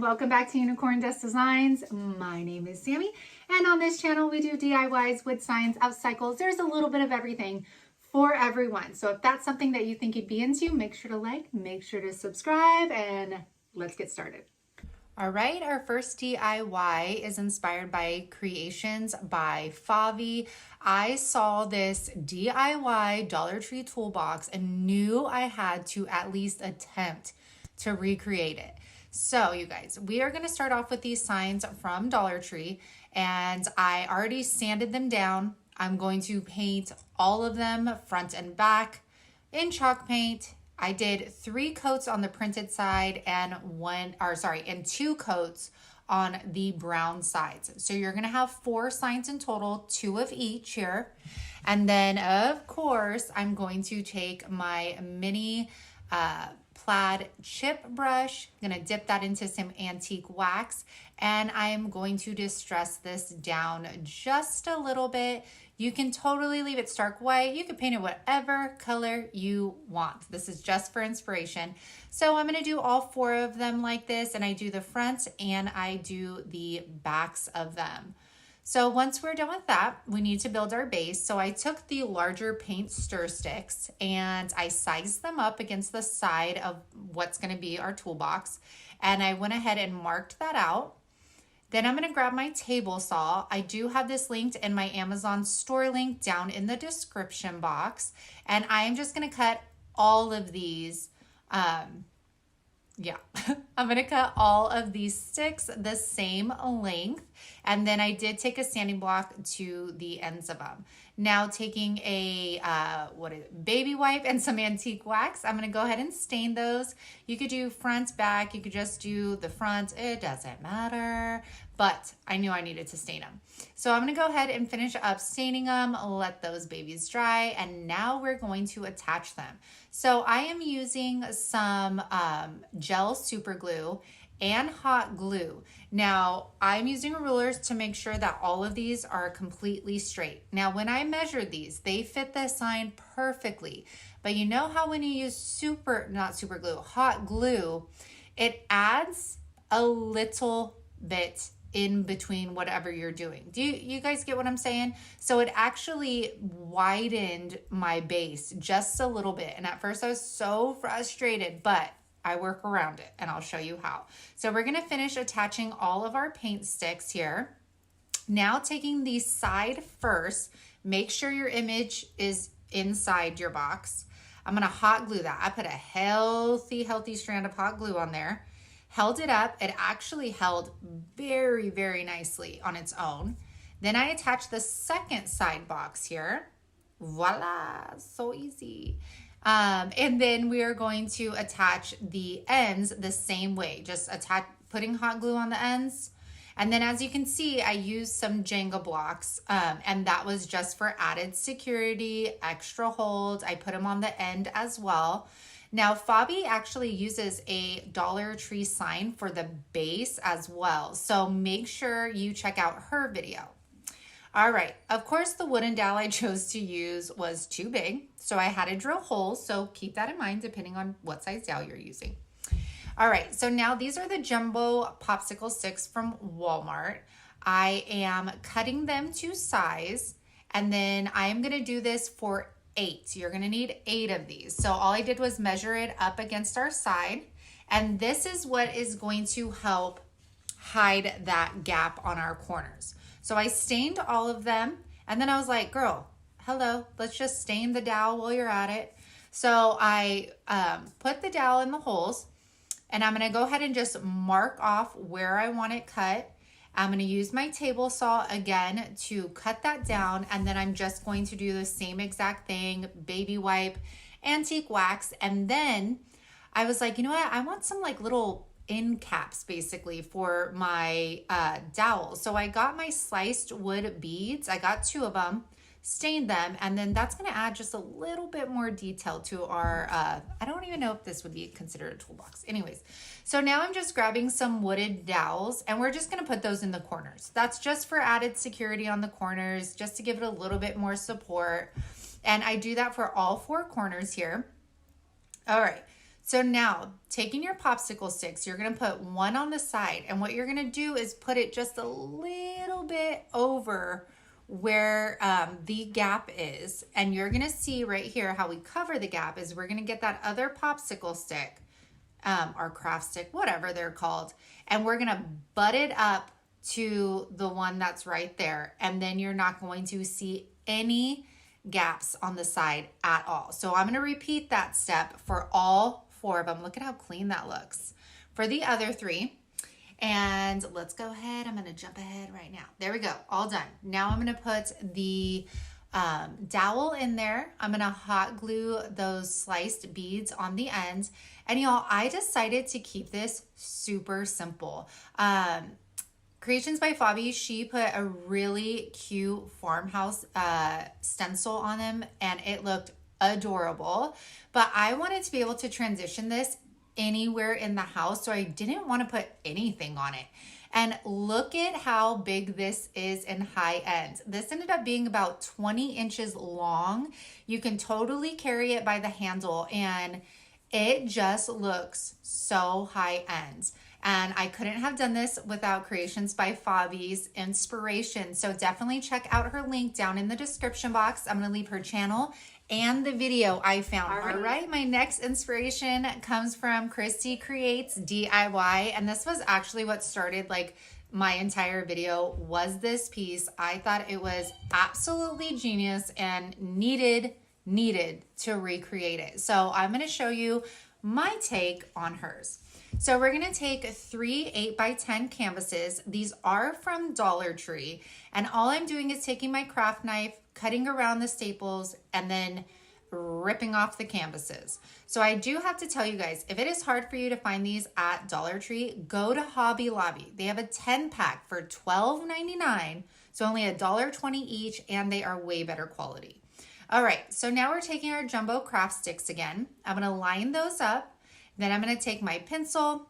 welcome back to Unicorn Dust Designs. My name is Sammy, and on this channel we do DIYs, wood signs, upcycles. There's a little bit of everything for everyone. So if that's something that you think you'd be into, make sure to like, make sure to subscribe, and let's get started. All right, our first DIY is inspired by Creations by Favi. I saw this DIY Dollar Tree toolbox and knew I had to at least attempt to recreate it. So you guys, we are going to start off with these signs from Dollar Tree, and I already sanded them down. I'm going to paint all of them front and back in chalk paint. I did 3 coats on the printed side and 2 coats on the brown sides. So you're gonna have 4 signs in total, 2 of each here. And then of course, I'm going to take my mini plaid chip brush, I'm gonna dip that into some antique wax, and I'm going to distress this down just a little bit. You can totally leave it stark white. You can paint it whatever color you want. This is just for inspiration. So I'm gonna do all 4 of them like this, and I do the front and I do the backs of them. So once we're done with that, we need to build our base. So I took the larger paint stir sticks and I sized them up against the side of what's gonna be our toolbox. And I went ahead and marked that out. Then I'm gonna grab my table saw. I do have this linked in my Amazon store link down in the description box. And I am just gonna cut all of these, I'm gonna cut all of these sticks the same length. And then I did take a sanding block to the ends of them. Now taking a baby wipe and some antique wax, I'm gonna go ahead and stain those. You could do front, back, you could just do the front, it doesn't matter. But I knew I needed to stain them. So I'm gonna go ahead and finish up staining them, let those babies dry, and now we're going to attach them. So I am using some gel super glue and hot glue. Now I'm using rulers to make sure that all of these are completely straight. Now when I measured these, they fit the sign perfectly. But you know how when you use hot glue, it adds a little bit in between whatever you're doing. Do you guys get what I'm saying? So it actually widened my base just a little bit. And at first I was so frustrated, but I work around it and I'll show you how. So we're gonna finish attaching all of our paint sticks here. Now taking the side first, make sure your image is inside your box. I'm gonna hot glue that. I put a healthy strand of hot glue on there. Held it up. It actually held very, very nicely on its own. Then I attached the second side box here. Voila, so easy. And then we are going to attach the ends the same way, just putting hot glue on the ends. And then as you can see, I used some Jenga blocks, and that was just for added security, extra hold. I put them on the end as well. Now, Fabi actually uses a Dollar Tree sign for the base as well. So make sure you check out her video. All right, of course, the wooden dowel I chose to use was too big, so I had to drill holes. So keep that in mind depending on what size dowel you're using. All right, so now these are the jumbo popsicle sticks from Walmart. I am cutting them to size, and then I am gonna do this for 8. You're gonna need 8 of these. So all I did was measure it up against our side, and this is what is going to help hide that gap on our corners. So I stained all of them, and then I was like, girl, hello, let's just stain the dowel while you're at it. So I put the dowel in the holes, and I'm gonna go ahead and just mark off where I want it cut. I'm gonna use my table saw again to cut that down, and then I'm just going to do the same exact thing, baby wipe, antique wax, and then I was like, you know what, I want some like little end caps basically for my dowel. So I got my sliced wood beads, I got 2 of them, stained them, and then that's gonna add just a little bit more detail to our, I don't even know if this would be considered a toolbox. Anyways, so now I'm just grabbing some wooded dowels, and we're just gonna put those in the corners. That's just for added security on the corners, just to give it a little bit more support. And I do that for all 4 corners here. All right, So now taking your popsicle sticks, you're going to put one on the side, and what you're going to do is put it just a little bit over where the gap is. And you're going to see right here how we cover the gap is we're going to get that other popsicle stick, or craft stick, whatever they're called. And we're going to butt it up to the one that's right there. And then you're not going to see any gaps on the side at all. So I'm going to repeat that step for all 4 of them. Look at how clean that looks for the other 3. And let's go ahead. I'm going to jump ahead right now. There we go. All done. Now I'm going to put the dowel in there. I'm going to hot glue those sliced beads on the end. And y'all, I decided to keep this super simple. Creations by Favi, she put a really cute farmhouse stencil on them, and it looked adorable. But I wanted to be able to transition this anywhere in the house, so I didn't want to put anything on it. And look at how big this is in high end. This ended up being about 20 inches long. You can totally carry it by the handle, and it just looks so high end. And I couldn't have done this without Creations by Favi's inspiration. So definitely check out her link down in the description box. I'm going to leave her channel and the video I found. All right, my next inspiration comes from Christy Creates DIY. And this was actually what started like my entire video was this piece. I thought it was absolutely genius and needed to recreate it. So I'm going to show you my take on hers. So we're going to take 3 8x10 canvases. These are from Dollar Tree. And all I'm doing is taking my craft knife, cutting around the staples, and then ripping off the canvases. So I do have to tell you guys, if it is hard for you to find these at Dollar Tree, go to Hobby Lobby. They have a 10-pack for $12.99. So only $1.20 each, and they are way better quality. All right, so now we're taking our jumbo craft sticks again. I'm going to line those up. Then I'm going to take my pencil,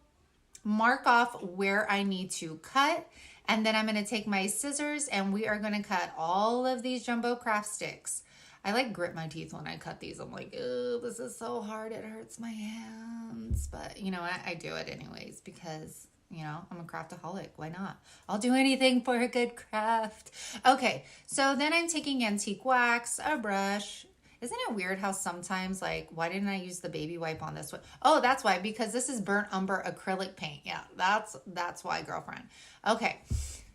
mark off where I need to cut, and then I'm going to take my scissors and we are going to cut all of these jumbo craft sticks. I like grit my teeth when I cut these. I'm like, oh, this is so hard. It hurts my hands. But you know what? I do it anyways because, you know, I'm a craftaholic. Why not? I'll do anything for a good craft. Okay, so then I'm taking antique wax, a brush. Isn't it weird how sometimes, like, why didn't I use the baby wipe on this one? Oh, that's why, because this is burnt umber acrylic paint. Yeah, that's why, girlfriend. Okay,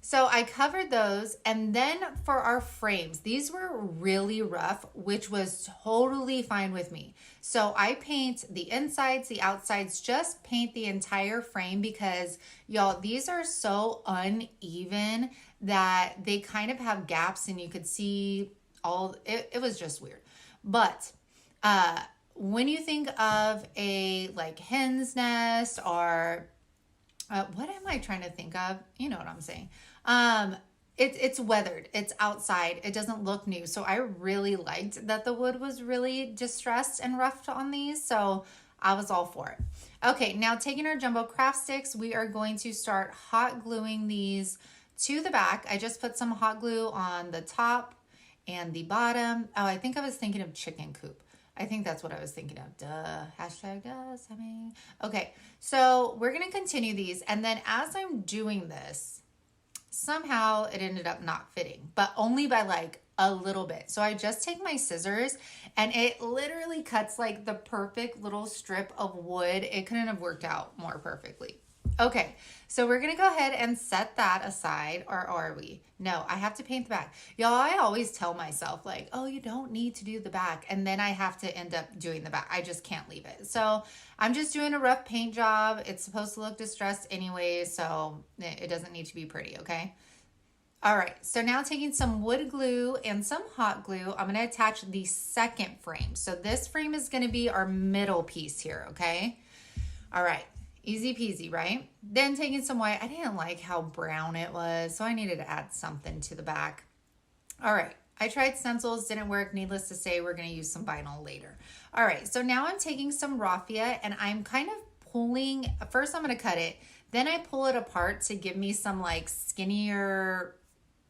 so I covered those, and then for our frames, these were really rough, which was totally fine with me. So I paint the insides, the outsides, just paint the entire frame because, y'all, these are so uneven that they kind of have gaps, and you could see all, it was just weird. But when you think of a like hen's nest or what am I trying to think of? You know what I'm saying. It's weathered. It's outside. It doesn't look new. So I really liked that the wood was really distressed and roughed on these. So I was all for it. Okay, now taking our jumbo craft sticks, we are going to start hot gluing these to the back. I just put some hot glue on the top and the bottom. Oh, I think I was thinking of chicken coop. I think that's what I was thinking of. Duh. Hashtag duh, Sammy. Okay, so we're going to continue these. And then as I'm doing this, somehow it ended up not fitting, but only by like a little bit. So I just take my scissors and it literally cuts like the perfect little strip of wood. It couldn't have worked out more perfectly. Okay, so we're gonna go ahead and set that aside, or are we? No, I have to paint the back. Y'all, I always tell myself like, oh, you don't need to do the back. And then I have to end up doing the back. I just can't leave it. So I'm just doing a rough paint job. It's supposed to look distressed anyway, so it doesn't need to be pretty, okay? All right, so now taking some wood glue and some hot glue, I'm gonna attach the second frame. So this frame is gonna be our middle piece here, okay? All right. Easy peasy, right? Then taking some white. I didn't like how brown it was, so I needed to add something to the back. All right. I tried stencils, didn't work. Needless to say, we're going to use some vinyl later. All right. So now I'm taking some raffia and I'm kind of pulling. First, I'm going to cut it. Then I pull it apart to give me some like skinnier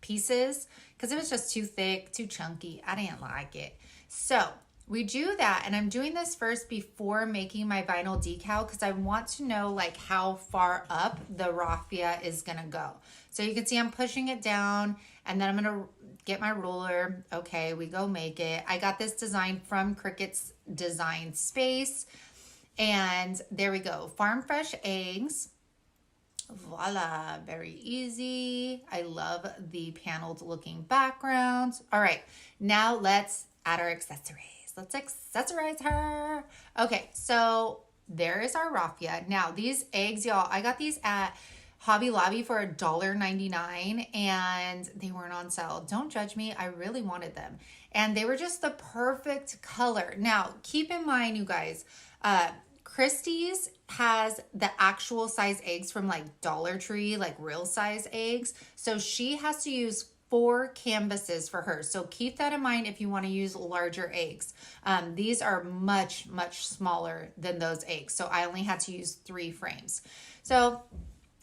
pieces because it was just too thick, too chunky. I didn't like it. So we do that, and I'm doing this first before making my vinyl decal because I want to know like how far up the raffia is gonna go. So you can see I'm pushing it down, and then I'm gonna get my ruler. Okay, we go make it. I got this design from Cricut's Design Space, and there we go. Farm fresh eggs. Voila, very easy. I love the paneled looking backgrounds. All right, now let's add our accessories. Let's accessorize her. Okay, so there is our raffia. Now these eggs, y'all, I got these at Hobby Lobby for $1.99 and they weren't on sale. Don't judge me, I really wanted them. And they were just the perfect color. Now, keep in mind, you guys, Christie's has the actual size eggs from like Dollar Tree, like real size eggs. So she has to use 4 canvases for her. So keep that in mind if you want to use larger eggs. These are much, much smaller than those eggs. So I only had to use 3 frames. So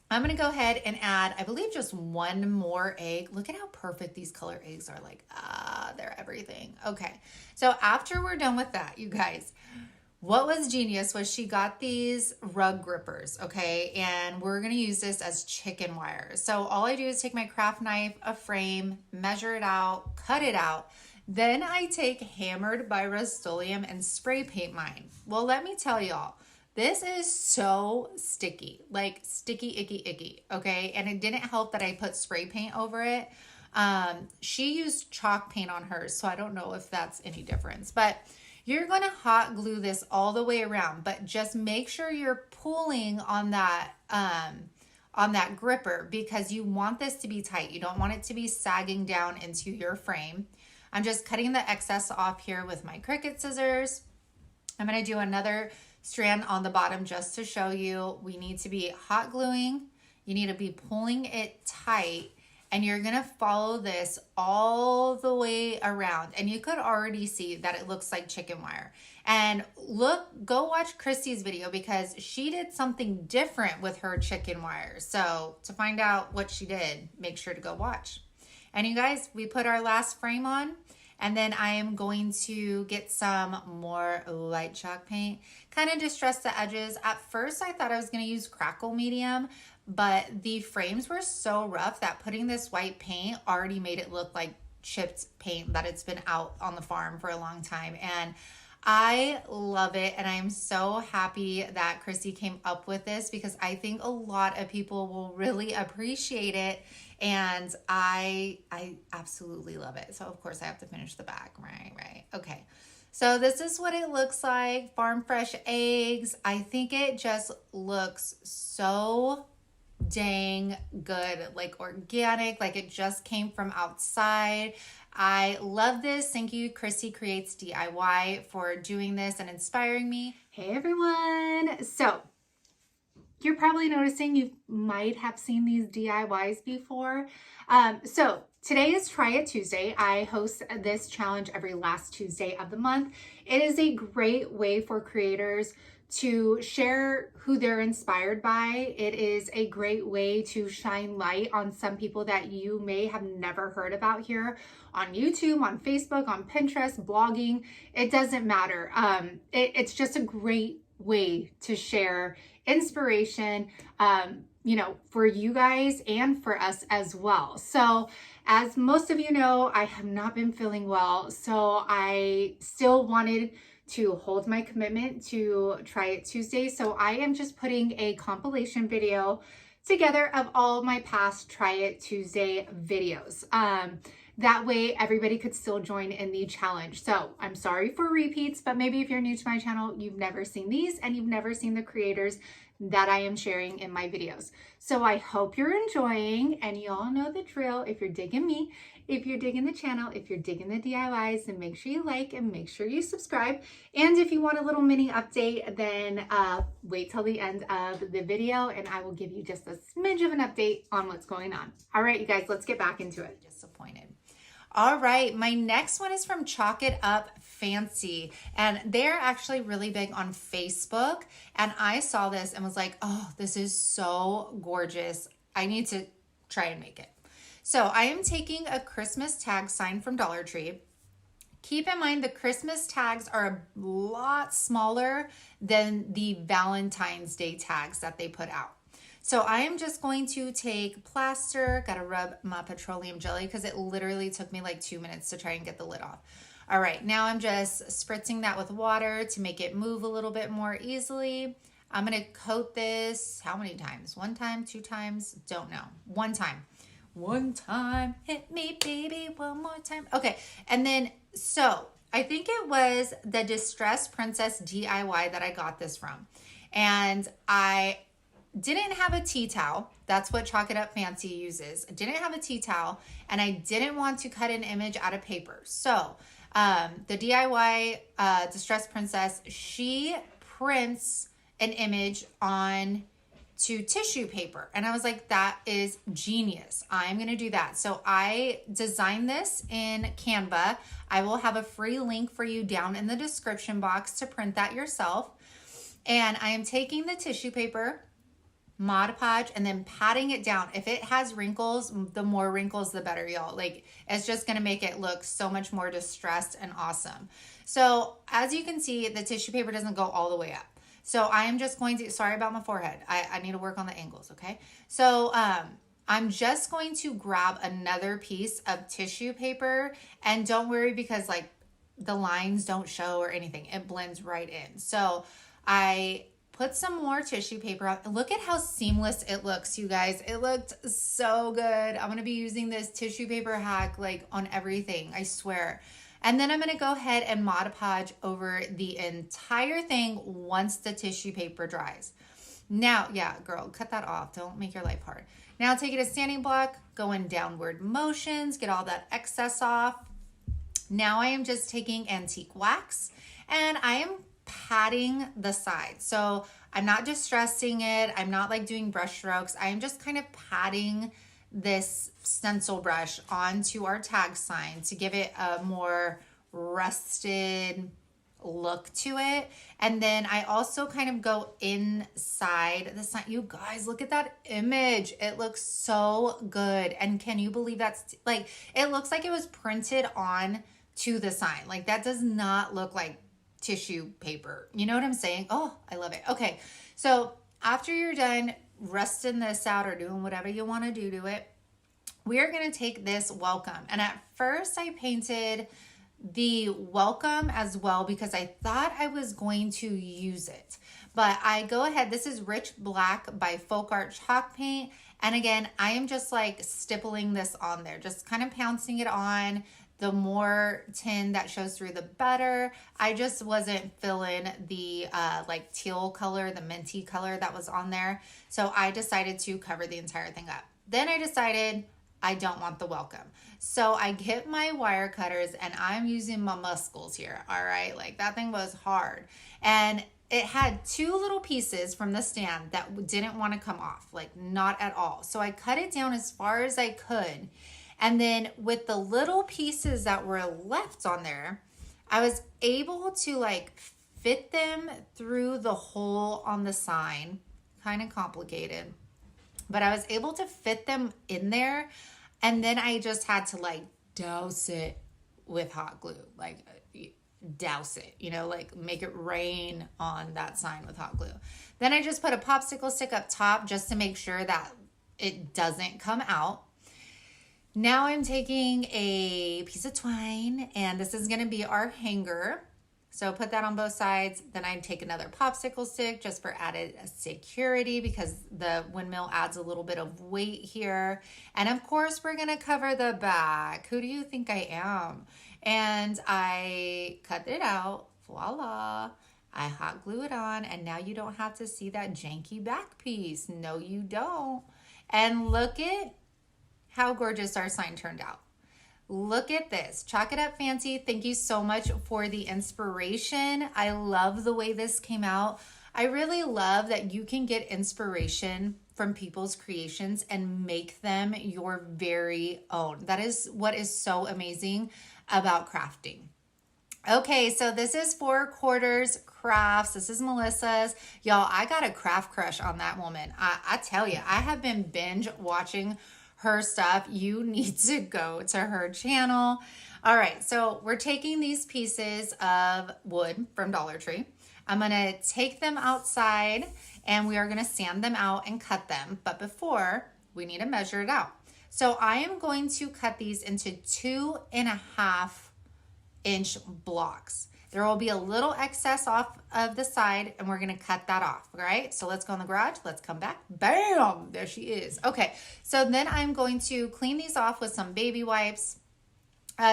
I'm going to go ahead and add, I believe, just 1 more egg. Look at how perfect these color eggs are. Like, they're everything. Okay. So after we're done with that, you guys, what was genius was she got these rug grippers, okay? And we're going to use this as chicken wire. So all I do is take my craft knife, a frame, measure it out, cut it out. Then I take Hammered by Rust-Oleum and spray paint mine. Well, let me tell y'all, this is so sticky, like sticky, icky, okay? And it didn't help that I put spray paint over it. She used chalk paint on hers, so I don't know if that's any difference. But you're going to hot glue this all the way around, but just make sure you're pulling on that gripper because you want this to be tight. You don't want it to be sagging down into your frame. I'm just cutting the excess off here with my Cricut scissors. I'm going to do another strand on the bottom just to show you. We need to be hot gluing. You need to be pulling it tight. And you're going to follow this all the way around. And you could already see that it looks like chicken wire. And go watch Christy's video because she did something different with her chicken wire. So to find out what she did, make sure to go watch. And you guys, we put our last frame on. And then I am going to get some more light chalk paint, kind of distress the edges. At first, I thought I was going to use Crackle Medium, but the frames were so rough that putting this white paint already made it look like chipped paint that it's been out on the farm for a long time. And I love it. And I'm so happy that Christy came up with this because I think a lot of people will really appreciate it. And I absolutely love it. So of course I have to finish the back, right? Okay. So this is what it looks like. Farm fresh eggs. I think it just looks so dang good, like organic, like it just came from outside. I love this. Thank you, Christy Creates DIY, for doing this and inspiring me. Hey everyone. So you're probably noticing you might have seen these DIYs before. So today is Try It Tuesday. I host this challenge every last Tuesday of the month. It is a great way for creators to share who they're inspired by. It is a great way to shine light on some people that you may have never heard about here on YouTube, on Facebook, on Pinterest, blogging. It doesn't matter. It's just a great way to share inspiration, for you guys and for us as well. So as most of you know, I have not been feeling well. So I still wanted to hold my commitment to Try It Tuesday. So I am just putting a compilation video together of all my past Try It Tuesday videos. That way everybody could still join in the challenge. So I'm sorry for repeats, but maybe if you're new to my channel, you've never seen these and you've never seen the creators that I am sharing in my videos. So I hope you're enjoying, and you all know the drill. If you're digging me, if you're digging the channel, if you're digging the DIYs, then make sure you like and make sure you subscribe. And if you want a little mini update, then wait till the end of the video and I will give you just a smidge of an update on what's going on. All right, you guys, let's get back into it. Disappointed. All right, my next one is from Chalk It Up Fancy, and they're actually really big on Facebook, and I saw this and was like, oh, this is so gorgeous. I need to try and make it. So I am taking a Christmas tag sign from Dollar Tree, keep in mind the Christmas tags are a lot smaller than the Valentine's Day tags that they put out. So I am just going to take plaster, gotta rub my petroleum jelly because it literally took me like 2 minutes to try and get the lid off. All right, now I'm just spritzing that with water to make it move a little bit more easily. I'm gonna coat this, how many times? 1 time, 2 times? Don't know. 1 time. 1 time, hit me baby, 1 more time. Okay, and then, so I think it was the Distressed Princess DIY that I got this from. And I didn't have a tea towel. That's what Chalk It Up Fancy uses. I didn't have a tea towel, and I didn't want to cut an image out of paper. So the DIY Distressed Princess, she prints an image on to tissue paper. And I was like, that is genius. I'm going to do that. So I designed this in Canva. I will have a free link for you down in the description box to print that yourself. And I am taking the tissue paper, Mod Podge, and then patting it down. If it has wrinkles, the more wrinkles, the better, y'all. Like, it's just going to make it look so much more distressed and awesome. So as you can see, the tissue paper doesn't go all the way up. So I am just going to, sorry about my forehead. I need to work on the angles, okay? So I'm just going to grab another piece of tissue paper, and don't worry because like the lines don't show or anything. It blends right in. So I put some more tissue paper on. Look at how seamless it looks, you guys. It looked so good. I'm going to be using this tissue paper hack like on everything, I swear. And then I'm going to go ahead and Mod Podge over the entire thing once the tissue paper dries. Now, yeah, girl, cut that off. Don't make your life hard. Now take it a sanding block, go in downward motions, get all that excess off. Now I am just taking antique wax and I am patting the side. So I'm not distressing it. I'm not like doing brush strokes. I'm just kind of patting this stencil brush onto our tag sign to give it a more rusted look to it. And then I also kind of go inside the sign. You guys, look at that image. It looks so good. And can you believe that's like, it looks like it was printed on to the sign. Like that does not look like tissue paper. You know what I'm saying? Oh, I love it. Okay. So after you're done rusting this out or doing whatever you want to do to it, we are going to take this welcome. And at first I painted the welcome as well because I thought I was going to use it. But I go ahead, this is Rich Black by Folk Art Chalk Paint. And again, I am just like stippling this on there, just kind of pouncing it on. The more tin that shows through, the better. I just wasn't feeling the like teal color, the minty color that was on there. So I decided to cover the entire thing up. Then I decided I don't want the welcome. So I get my wire cutters and I'm using my muscles here. All right. Like that thing was hard. And it had 2 little pieces from the stand that didn't want to come off, like not at all. So I cut it down as far as I could. And then with the little pieces that were left on there, I was able to like fit them through the hole on the sign. Kind of complicated, but I was able to fit them in there. And then I just had to like douse it with hot glue, like douse it, you know, like make it rain on that sign with hot glue. Then I just put a popsicle stick up top just to make sure that it doesn't come out. Now I'm taking a piece of twine and this is going to be our hanger. So put that on both sides. Then I take another popsicle stick just for added security because the windmill adds a little bit of weight here. And of course we're going to cover the back. Who do you think I am? And I cut it out. Voila. I hot glue it on and now you don't have to see that janky back piece. No, you don't. And look at how gorgeous our sign turned out. Look at this. Chalk It Up Fancy. Thank you so much for the inspiration. I love the way this came out. I really love that you can get inspiration from people's creations and make them your very own. That is what is so amazing about crafting. Okay, so this is 4/4 crafts. This is Melissa's. Y'all, I got a craft crush on that woman. I tell you, I have been binge watching her stuff, you need to go to her channel. All right, so we're taking these pieces of wood from Dollar Tree. I'm gonna take them outside and we are gonna sand them out and cut them. But before, we need to measure it out. So I am going to cut these into 2.5-inch blocks. There will be a little excess off of the side and we're gonna cut that off, all right? So let's go in the garage, let's come back. Bam, there she is. Okay, so then I'm going to clean these off with some baby wipes.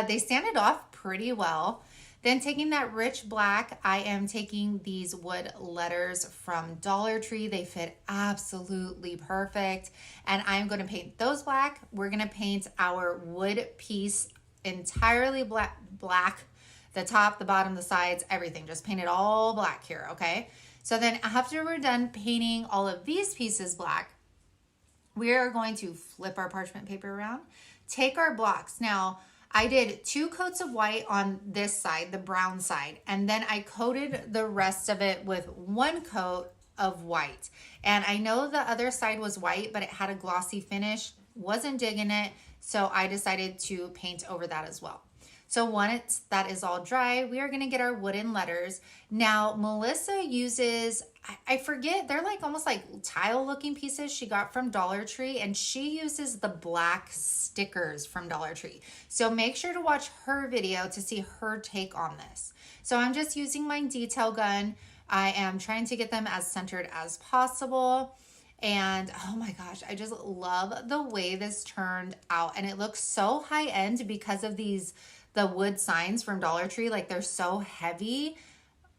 They sanded off pretty well. Then taking that rich black, I am taking these wood letters from Dollar Tree. They fit absolutely perfect. And I'm gonna paint those black. We're gonna paint our wood piece entirely black, the top, the bottom, the sides, everything. Just paint it all black here, okay? So then after we're done painting all of these pieces black, we are going to flip our parchment paper around, take our blocks. Now, I did 2 coats of white on this side, the brown side, and then I coated the rest of it with 1 coat of white. And I know the other side was white, but it had a glossy finish, wasn't digging it, so I decided to paint over that as well. So once that is all dry, we are gonna get our wooden letters. Now, Melissa uses, I forget, they're like almost like tile looking pieces she got from Dollar Tree, and she uses the black stickers from Dollar Tree. So make sure to watch her video to see her take on this. So I'm just using my detail gun. I am trying to get them as centered as possible. And oh my gosh, I just love the way this turned out. And it looks so high end because of the wood signs from Dollar Tree. Like they're so heavy.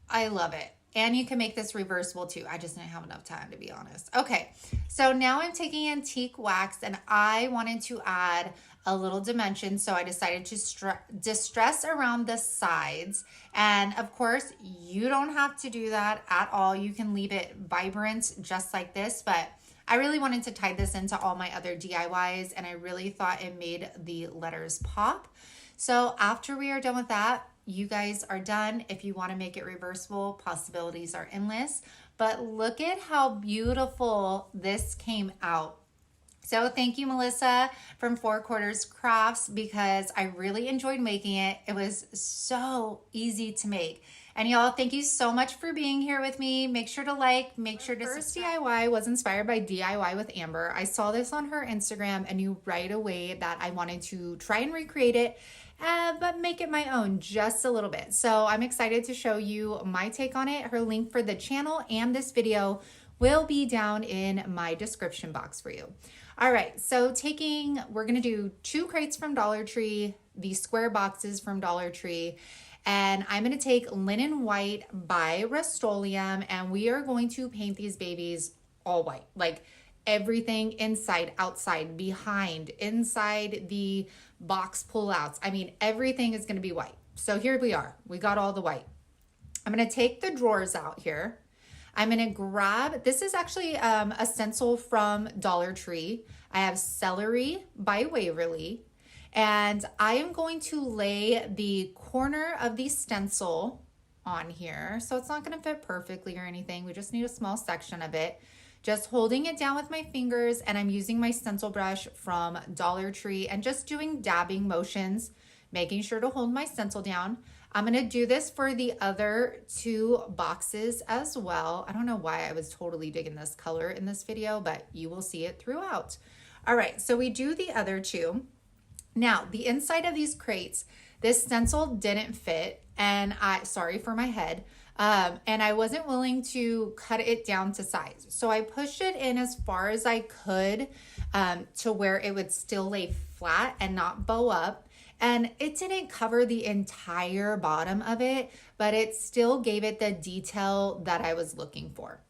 I love it. And you can make this reversible too. I just didn't have enough time, to be honest. Okay, so now I'm taking antique wax and I wanted to add a little dimension. So I decided to distress around the sides. And of course, you don't have to do that at all. You can leave it vibrant just like this, but I really wanted to tie this into all my other DIYs and I really thought it made the letters pop. So after we are done with that, you guys are done. If you want to make it reversible, possibilities are endless. But look at how beautiful this came out. So thank you, Melissa from 4 Quarters Crafts, because I really enjoyed making it. It was so easy to make. And y'all, thank you so much for being here with me. Make sure to like, make sure to subscribe. First DIY was inspired by DIY with Amber. I saw this on her Instagram and knew right away that I wanted to try and recreate it, but make it my own just a little bit. So I'm excited to show you my take on it. Her link for the channel and this video will be down in my description box for you. All right, so we're gonna do 2 crates from Dollar Tree, these square boxes from Dollar Tree, and I'm gonna take Linen White by Rust-Oleum, and we are going to paint these babies all white, like everything inside, outside, behind, inside the box pullouts. I mean, everything is gonna be white. So here we are, we got all the white. I'm gonna take the drawers out here. I'm gonna grab, this is actually a stencil from Dollar Tree. I have Celery by Waverly, and I am going to lay the corner of the stencil on here. So it's not gonna fit perfectly or anything. We just need a small section of it. Just holding it down with my fingers, and I'm using my stencil brush from Dollar Tree and just doing dabbing motions, making sure to hold my stencil down. I'm gonna do this for the other 2 boxes as well. I don't know why I was totally digging this color in this video, but you will see it throughout. All right, so we do the other 2. Now, the inside of these crates, this stencil didn't fit, and sorry for my head, and I wasn't willing to cut it down to size. So I pushed it in as far as I could to where it would still lay flat and not bow up. And it didn't cover the entire bottom of it, but it still gave it the detail that I was looking for.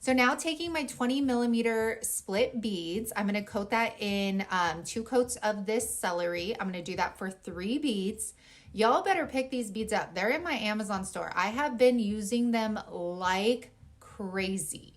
So now taking my 20mm split beads, I'm gonna coat that in 2 coats of this celery. I'm gonna do that for 3 beads. Y'all better pick these beads up. They're in my Amazon store. I have been using them like crazy.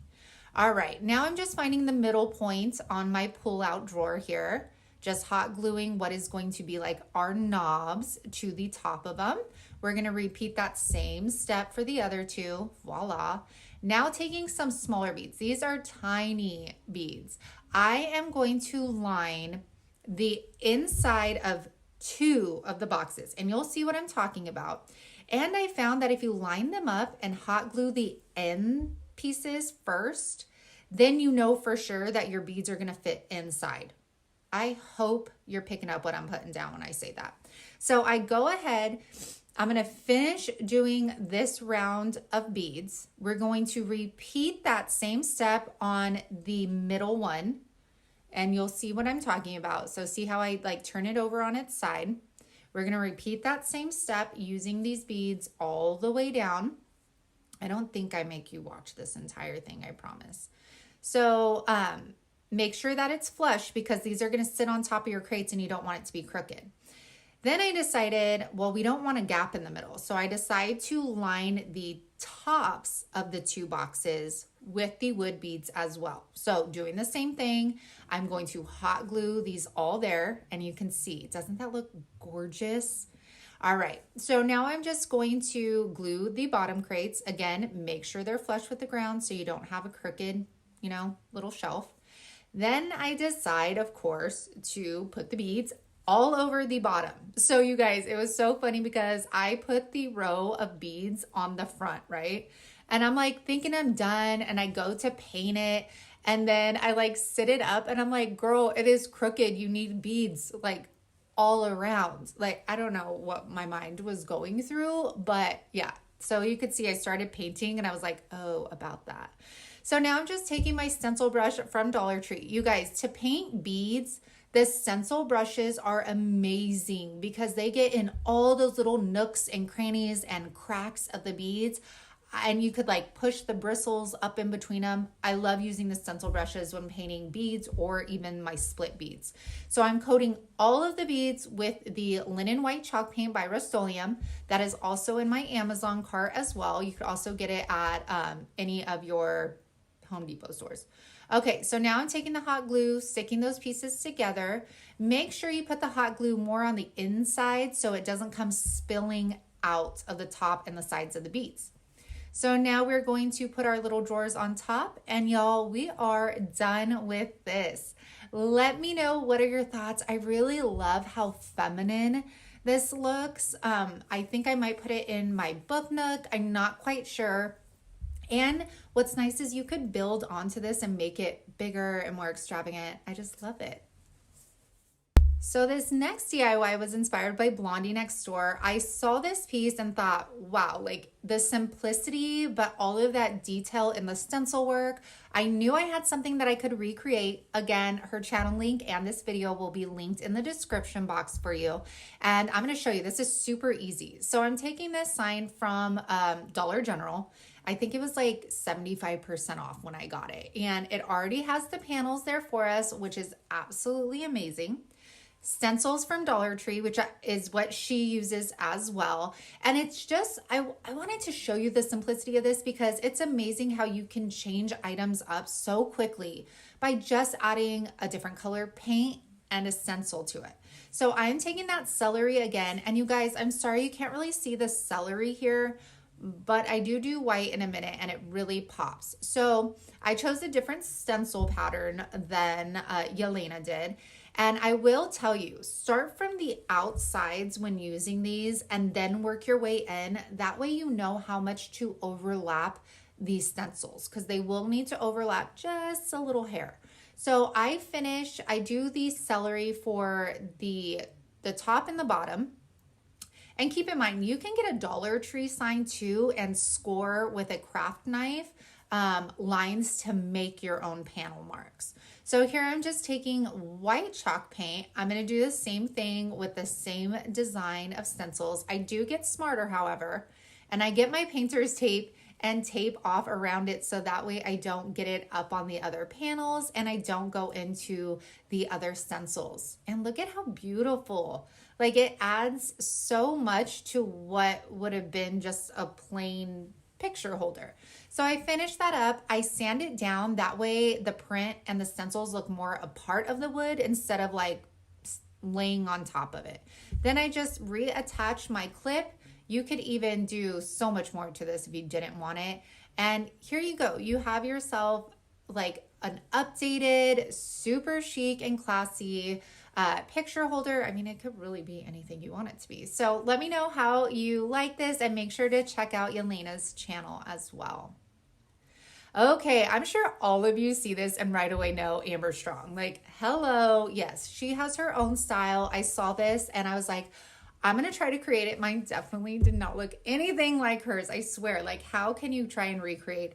All right, now I'm just finding the middle point on my pull-out drawer here. Just hot gluing what is going to be like our knobs to the top of them. We're gonna repeat that same step for the other 2, voila. Now taking some smaller beads. These are tiny beads. I am going to line the inside of 2 of the boxes, and you'll see what I'm talking about. And I found that if you line them up and hot glue the end pieces first, then you know for sure that your beads are going to fit inside. I hope you're picking up what I'm putting down when I say that. So I go ahead, I'm going to finish doing this round of beads. We're going to repeat that same step on the middle one, and you'll see what I'm talking about. So see how I like turn it over on its side. We're going to repeat that same step using these beads all the way down. I don't think I make you watch this entire thing, I promise. So make sure that it's flush because these are going to sit on top of your crates and you don't want it to be crooked. Then I decided, well, we don't want a gap in the middle. So I decided to line the tops of the 2 boxes with the wood beads as well. So doing the same thing, I'm going to hot glue these all there, and you can see, doesn't that look gorgeous? All right, so now I'm just going to glue the bottom crates. Again, make sure they're flush with the ground so you don't have a crooked, little shelf. Then I decide, of course, to put the beads all over the bottom. So you guys, it was so funny because I put the row of beads on the front, right? And I'm like thinking I'm done, and I go to paint it, and then I like sit it up and I'm like, girl, it is crooked. You need beads like all around. Like, I don't know what my mind was going through, but yeah. So you could see I started painting and I was like, oh, about that. So now I'm just taking my stencil brush from Dollar Tree. You guys, to paint beads, the stencil brushes are amazing because they get in all those little nooks and crannies and cracks of the beads. And you could like push the bristles up in between them. I love using the stencil brushes when painting beads or even my split beads. So I'm coating all of the beads with the linen white chalk paint by Rust-Oleum. That is also in my Amazon cart as well. You could also get it at any of your Home Depot stores. Okay, so now I'm taking the hot glue, sticking those pieces together. Make sure you put the hot glue more on the inside so it doesn't come spilling out of the top and the sides of the beads. So now we're going to put our little drawers on top, and y'all, we are done with this. Let me know, what are your thoughts? I really love how feminine this looks. I think I might put it in my book nook. I'm not quite sure. And what's nice is you could build onto this and make it bigger and more extravagant. I just love it. So this next DIY was inspired by Blondie Next Door. I saw this piece and thought, wow, like the simplicity, but all of that detail in the stencil work. I knew I had something that I could recreate. Again, her channel link and this video will be linked in the description box for you. And I'm going to show you, this is super easy. So I'm taking this sign from Dollar General. I think it was like 75% off when I got it. And it already has the panels there for us, which is absolutely amazing. Stencils from Dollar Tree, which is what she uses as well. And it's just, I wanted to show you the simplicity of this because it's amazing how you can change items up so quickly by just adding a different color paint and a stencil to it. So I'm taking that celery again. And you guys, I'm sorry you can't really see the celery here, but I do white in a minute and it really pops. So I chose a different stencil pattern than Yelena did. And I will tell you, start from the outsides when using these and then work your way in. That way you know how much to overlap these stencils because they will need to overlap just a little hair. So I do the celery for the top and the bottom. And keep in mind, you can get a Dollar Tree sign too and score with a craft knife lines to make your own panel marks. So here I'm just taking white chalk paint. I'm going to do the same thing with the same design of stencils. I do get smarter, however, and I get my painter's tape and tape off around it so that way I don't get it up on the other panels and I don't go into the other stencils. And look at how beautiful. Like it adds so much to what would have been just a plain picture holder. So I finished that up. I sand it down. That way the print and the stencils look more a part of the wood instead of like laying on top of it. Then I just reattach my clip. You could even do so much more to this if you didn't want it. And here you go. You have yourself like an updated, super chic and classy picture holder. I mean, it could really be anything you want it to be. So let me know how you like this, and make sure to check out Yelena's channel as well. Okay, I'm sure all of you see this and right away know Amber Strong. Like, hello, yes, she has her own style. I saw this and I was like, I'm gonna try to create it. Mine definitely did not look anything like hers. I swear, like, how can you try and recreate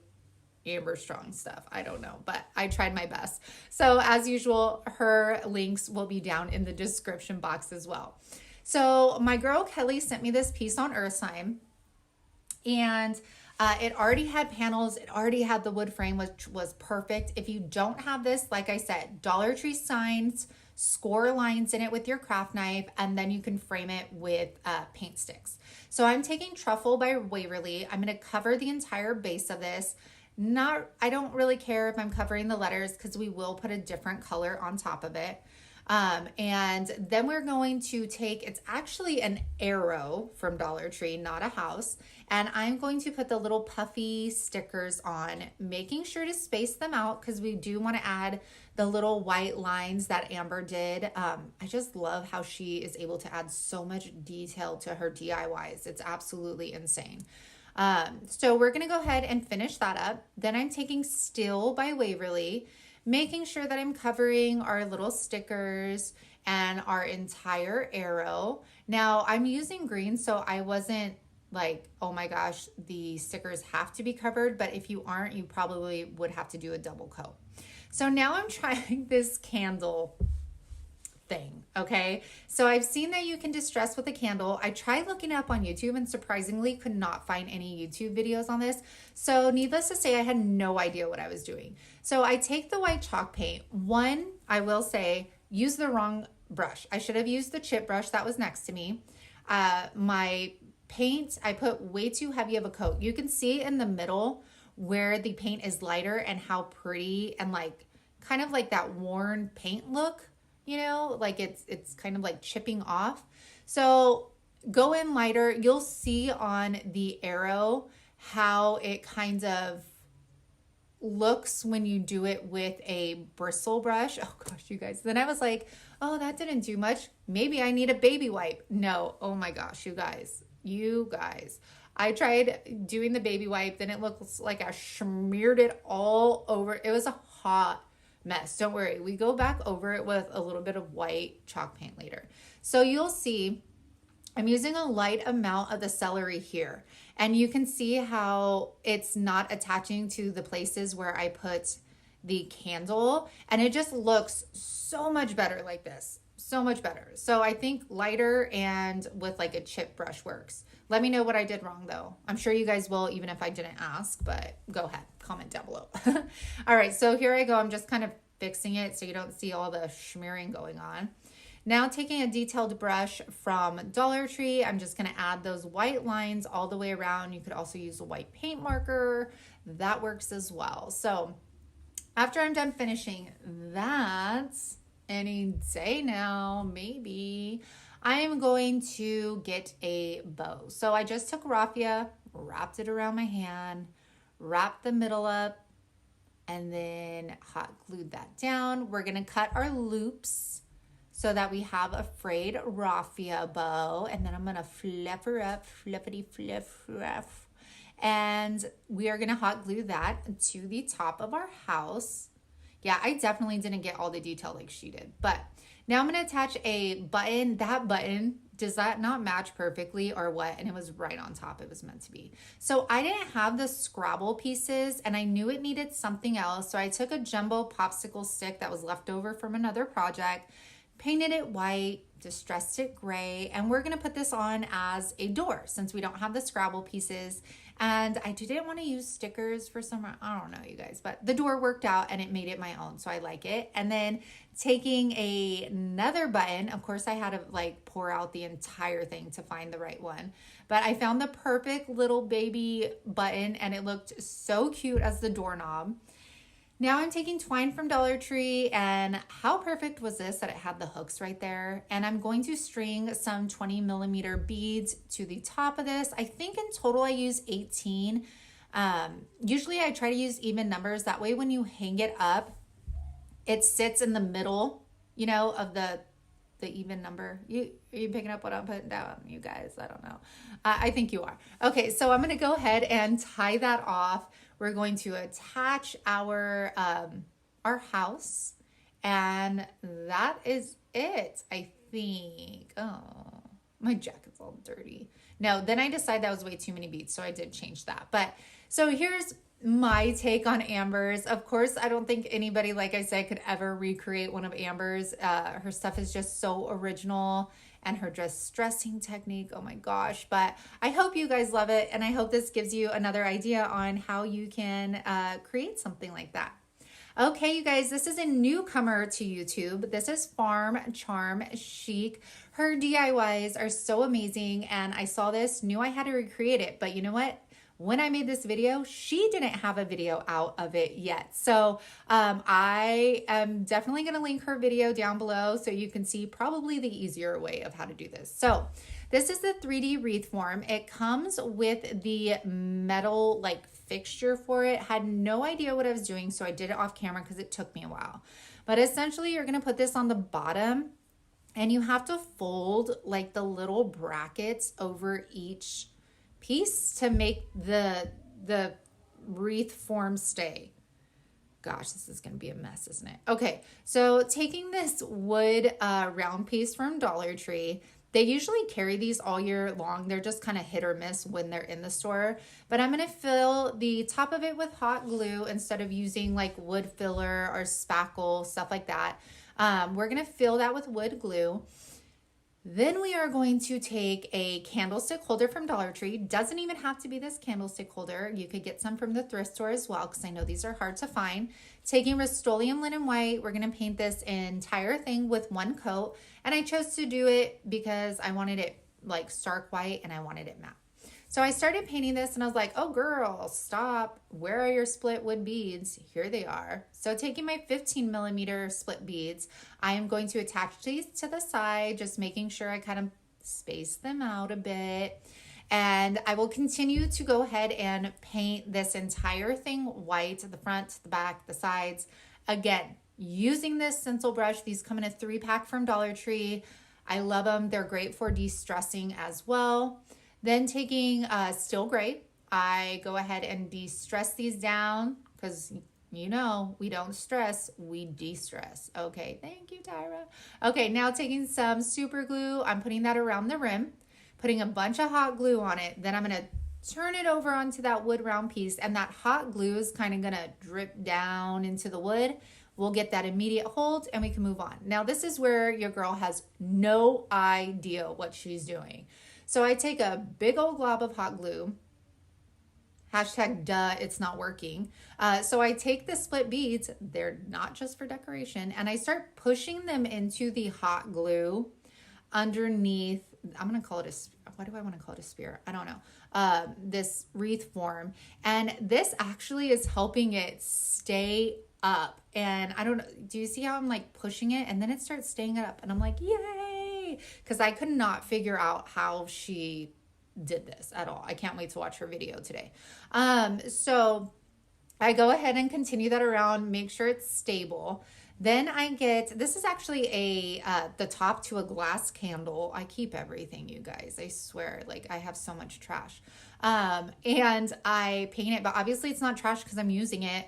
Amber Strong stuff? I don't know, but I tried my best. So as usual, her links will be down in the description box as well. So my girl Kelly sent me this piece on Earth Sign, and it already had panels. It already had the wood frame, which was perfect. If you don't have this, like I said, Dollar Tree signs, score lines in it with your craft knife, and then you can frame it with paint sticks. So I'm taking Truffle by Waverly. I'm going to cover the entire base of this. I don't really care if I'm covering the letters, because we will put a different color on top of it. And then we're going to take, it's actually an arrow from Dollar Tree, not a house. And I'm going to put the little puffy stickers on, making sure to space them out, because we do want to add the little white lines that Amber did. I just love how she is able to add so much detail to her DIYs. It's absolutely insane. So we're going to go ahead and finish that up. Then I'm taking Still by Waverly, making sure that I'm covering our little stickers and our entire arrow. Now I'm using green, so I wasn't like, oh my gosh, the stickers have to be covered. But if you aren't, you probably would have to do a double coat. So now I'm trying this candle thing. Okay. So I've seen that you can distress with a candle. I tried looking up on YouTube and surprisingly could not find any YouTube videos on this. So needless to say, I had no idea what I was doing. So I take the white chalk paint. One, I will say, use the wrong brush. I should have used the chip brush that was next to me. My paint, I put way too heavy of a coat. You can see in the middle where the paint is lighter and how pretty and like kind of like that worn paint look. You know, like it's kind of like chipping off. So go in lighter. You'll see on the arrow how it kind of looks when you do it with a bristle brush. Oh gosh, you guys. Then I was like, oh, that didn't do much. Maybe I need a baby wipe. No, oh my gosh, you guys. I tried doing the baby wipe, then it looks like I smeared it all over. It was a hot mess. Don't worry. We go back over it with a little bit of white chalk paint later. So you'll see I'm using a light amount of the celery here, and you can see how it's not attaching to the places where I put the candle, and it just looks so much better like this. So much better. So I think lighter and with like a chip brush works. Let me know what I did wrong though. I'm sure you guys will, even if I didn't ask, but go ahead, comment down below. All right, so here I go. I'm just kind of fixing it so you don't see all the smearing going on. Now taking a detailed brush from Dollar Tree, I'm just going to add those white lines all the way around. You could also use a white paint marker. That works as well. So after I'm done finishing that, any day now, maybe, I am going to get a bow. So I just took raffia, wrapped it around my hand, wrapped the middle up, and then hot glued that down. We're going to cut our loops so that we have a frayed raffia bow, and then I'm going to flip her up, flippity flip, fluff. And we are going to hot glue that to the top of our house. Yeah, I definitely didn't get all the detail like she did, but now I'm going to attach a button. That button, does that not match perfectly or what? And it was right on top. It was meant to be. So I didn't have the Scrabble pieces and I knew it needed something else. So I took a jumbo popsicle stick that was left over from another project, painted it white, distressed it gray, and we're going to put this on as a door since we don't have the Scrabble pieces. And I didn't want to use stickers for some, I don't know, you guys, but the door worked out and it made it my own. So I like it. And then taking another button, of course I had to like pour out the entire thing to find the right one, but I found the perfect little baby button and it looked so cute as the doorknob. Now I'm taking twine from Dollar Tree, and how perfect was this that it had the hooks right there? And I'm going to string some 20mm beads to the top of this. I think in total I use 18. Usually I try to use even numbers. That way when you hang it up, it sits in the middle, you know, of the the even number. Are you picking up what I'm putting down, you guys? I don't know. I think you are. Okay, so I'm going to go ahead and tie that off. We're going to attach our house, and that is it, I think. Oh, my jacket's all dirty. No, then I decided that was way too many beads, so I did change that. But so here's my take on Amber's. Of course, I don't think anybody, like I said, could ever recreate one of Amber's. Her stuff is just so original, and her dressing technique, oh my gosh. But I hope you guys love it, and I hope this gives you another idea on how you can create something like that. Okay, you guys, this is a newcomer to YouTube. This is Farm Charm Chic. Her DIYs are so amazing, and I saw this, knew I had to recreate it, but you know what? When I made this video, she didn't have a video out of it yet. So I am definitely going to link her video down below so you can see probably the easier way of how to do this. So this is the 3D wreath form. It comes with the metal like fixture for it. Had no idea what I was doing, so I did it off camera because it took me a while. But essentially, you're going to put this on the bottom, and you have to fold like the little brackets over each piece to make the wreath form stay. Gosh, this is going to be a mess, isn't it? Okay, so taking this wood round piece from Dollar Tree, they usually carry these all year long. They're just kind of hit or miss when they're in the store. But I'm going to fill the top of it with hot glue instead of using like wood filler or spackle, stuff like that. We're going to fill that with wood glue. Then we are going to take a candlestick holder from Dollar Tree. Doesn't even have to be this candlestick holder. You could get some from the thrift store as well, because I know these are hard to find. Taking Rust-Oleum Linen White, we're going to paint this entire thing with one coat. And I chose to do it because I wanted it like stark white and I wanted it matte. So I started painting this and I was like, oh girl, stop. Where are your split wood beads? Here they are. So taking my 15mm split beads, I am going to attach these to the side, just making sure I kind of space them out a bit. And I will continue to go ahead and paint this entire thing white, the front, the back, the sides. Again, using this stencil brush. These come in a 3-pack from Dollar Tree. I love them. They're great for de-stressing as well. Then taking steel gray, I go ahead and de-stress these down because, you know, we don't stress, we de-stress. Okay, thank you, Tyra. Okay, now taking some super glue, I'm putting that around the rim, putting a bunch of hot glue on it. Then I'm going to turn it over onto that wood round piece, and that hot glue is kind of going to drip down into the wood. We'll get that immediate hold and we can move on. Now, this is where your girl has no idea what she's doing. So I take a big old glob of hot glue, hashtag duh, it's not working. So I take the split beads, they're not just for decoration, and I start pushing them into the hot glue underneath, I'm going to call it a, why do I want to call it a spear? I don't know. This wreath form. And this actually is helping it stay up. And I don't know, do you see how I'm like pushing it and then it starts staying up and I'm like, yay, because I could not figure out how she did this at all. I can't wait to watch her video today. So I go ahead and continue that around, make sure it's stable. Then I get, this is actually the top to a glass candle. I keep everything, you guys, I swear, like I have so much trash. And I paint it, but obviously it's not trash because I'm using it.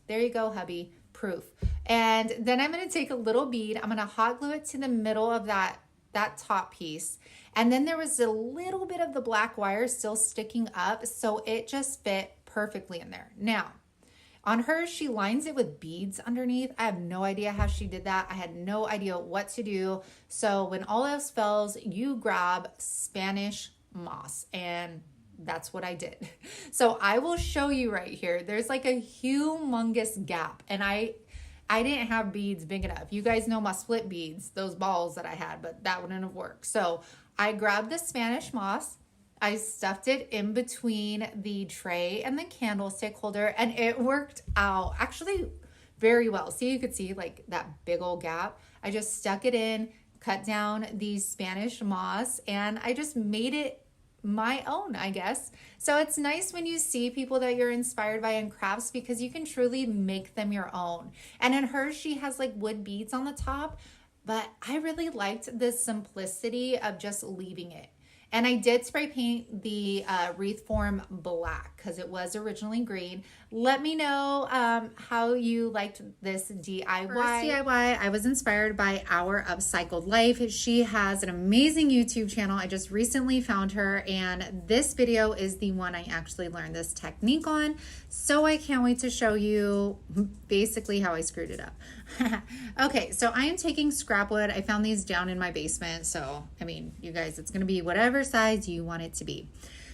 There you go, hubby, proof. And then I'm going to take a little bead. I'm going to hot glue it to the middle of that top piece. And then there was a little bit of the black wire still sticking up, so it just fit perfectly in there. Now, on hers, she lines it with beads underneath. I have no idea how she did that. I had no idea what to do. So when all else fails, you grab Spanish moss, and that's what I did. So I will show you right here. There's like a humongous gap, and I didn't have beads big enough. You guys know my split beads, those balls that I had, but that wouldn't have worked. So I grabbed the Spanish moss, I stuffed it in between the tray and the candlestick holder, and it worked out actually very well. See, you could see like that big old gap. I just stuck it in, cut down the Spanish moss, and I just made it my own, I guess. So it's nice when you see people that you're inspired by in crafts because you can truly make them your own. And in hers, she has like wood beads on the top. but I really liked the simplicity of just leaving it. And I did spray paint the wreath form black because it was originally green. Let me know how you liked this DIY. First DIY, I was inspired by Our Upcycled Life. She has an amazing YouTube channel. I just recently found her, and this video is the one I actually learned this technique on. So I can't wait to show you basically how I screwed it up. Okay, so I am taking scrap wood. I found these down in my basement. So, I mean, you guys, it's going to be whatever size you want it to be.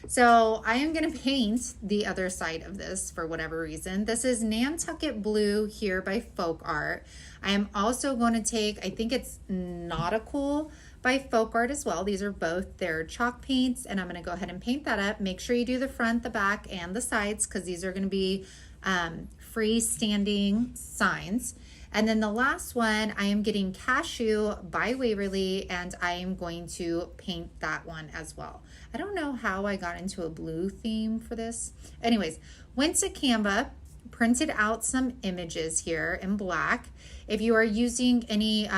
So I am going to paint the other side of this for whatever reason. This is Nantucket Blue here by Folk Art. I am also going to take, I think it's Nautical by Folk Art as well. These are both their chalk paints, and I'm going to go ahead and paint that up. Make sure you do the front, the back, and the sides because these are going to be freestanding signs. And then the last one, I am getting Cashew by Waverly, and I am going to paint that one as well. I don't know how I got into a blue theme for this. Anyways, went to Canva, printed out some images here in black. If you are using any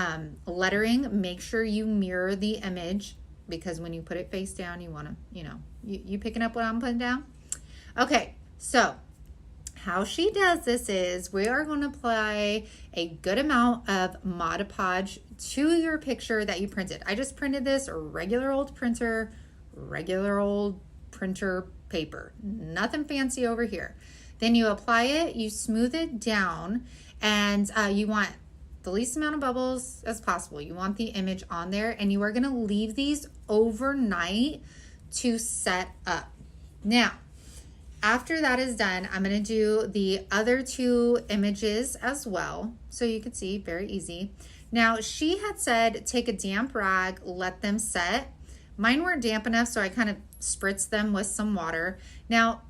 lettering, make sure you mirror the image because when you put it face down, you want to, you picking up what I'm putting down? Okay, so how she does this is we are going to apply a good amount of Mod Podge to your picture that you printed. I just printed this regular old printer paper, nothing fancy over here. Then you apply it, you smooth it down, and you want the least amount of bubbles as possible. You want the image on there, and you are going to leave these overnight to set up. Now, after that is done, I'm going to do the other two images as well. So you can see, very easy. Now, she had said, take a damp rag, let them set. Mine weren't damp enough, so I kind of spritzed them with some water. Now,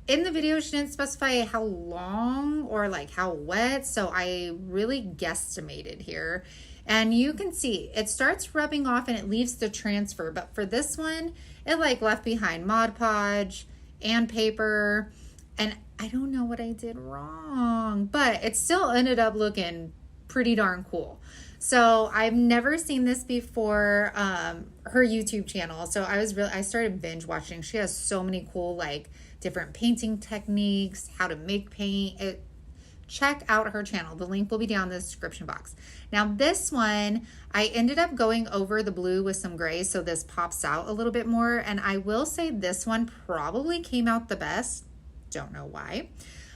in the video, she didn't specify how long or like how wet, so I really guesstimated here. And you can see, it starts rubbing off and it leaves the transfer. But for this one, it like left behind Mod Podge and paper, and I don't know what I did wrong, but it still ended up looking pretty darn cool. So I've never seen this before her YouTube channel, so I started binge watching. She has so many cool like different painting techniques, how to make paint. Check out her channel. The link will be down in the description box. Now this one, I ended up going over the blue with some gray, so this pops out a little bit more. And I will say this one probably came out the best. Don't know why.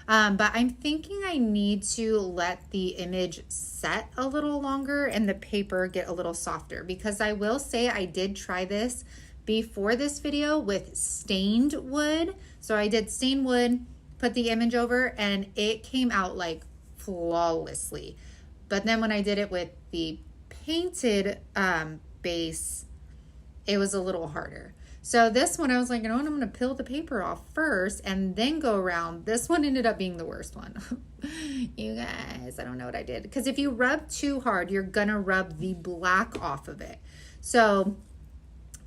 But I'm thinking I need to let the image set a little longer and the paper get a little softer, because I will say I did try this before this video with stained wood. So I did stained wood, put the image over, and it came out like flawlessly. But then when I did it with the painted base, it was a little harder. So this one, I was like, you know what, I'm going to peel the paper off first and then go around. This one ended up being the worst one. You guys, I don't know what I did. Because if you rub too hard, you're going to rub the black off of it. So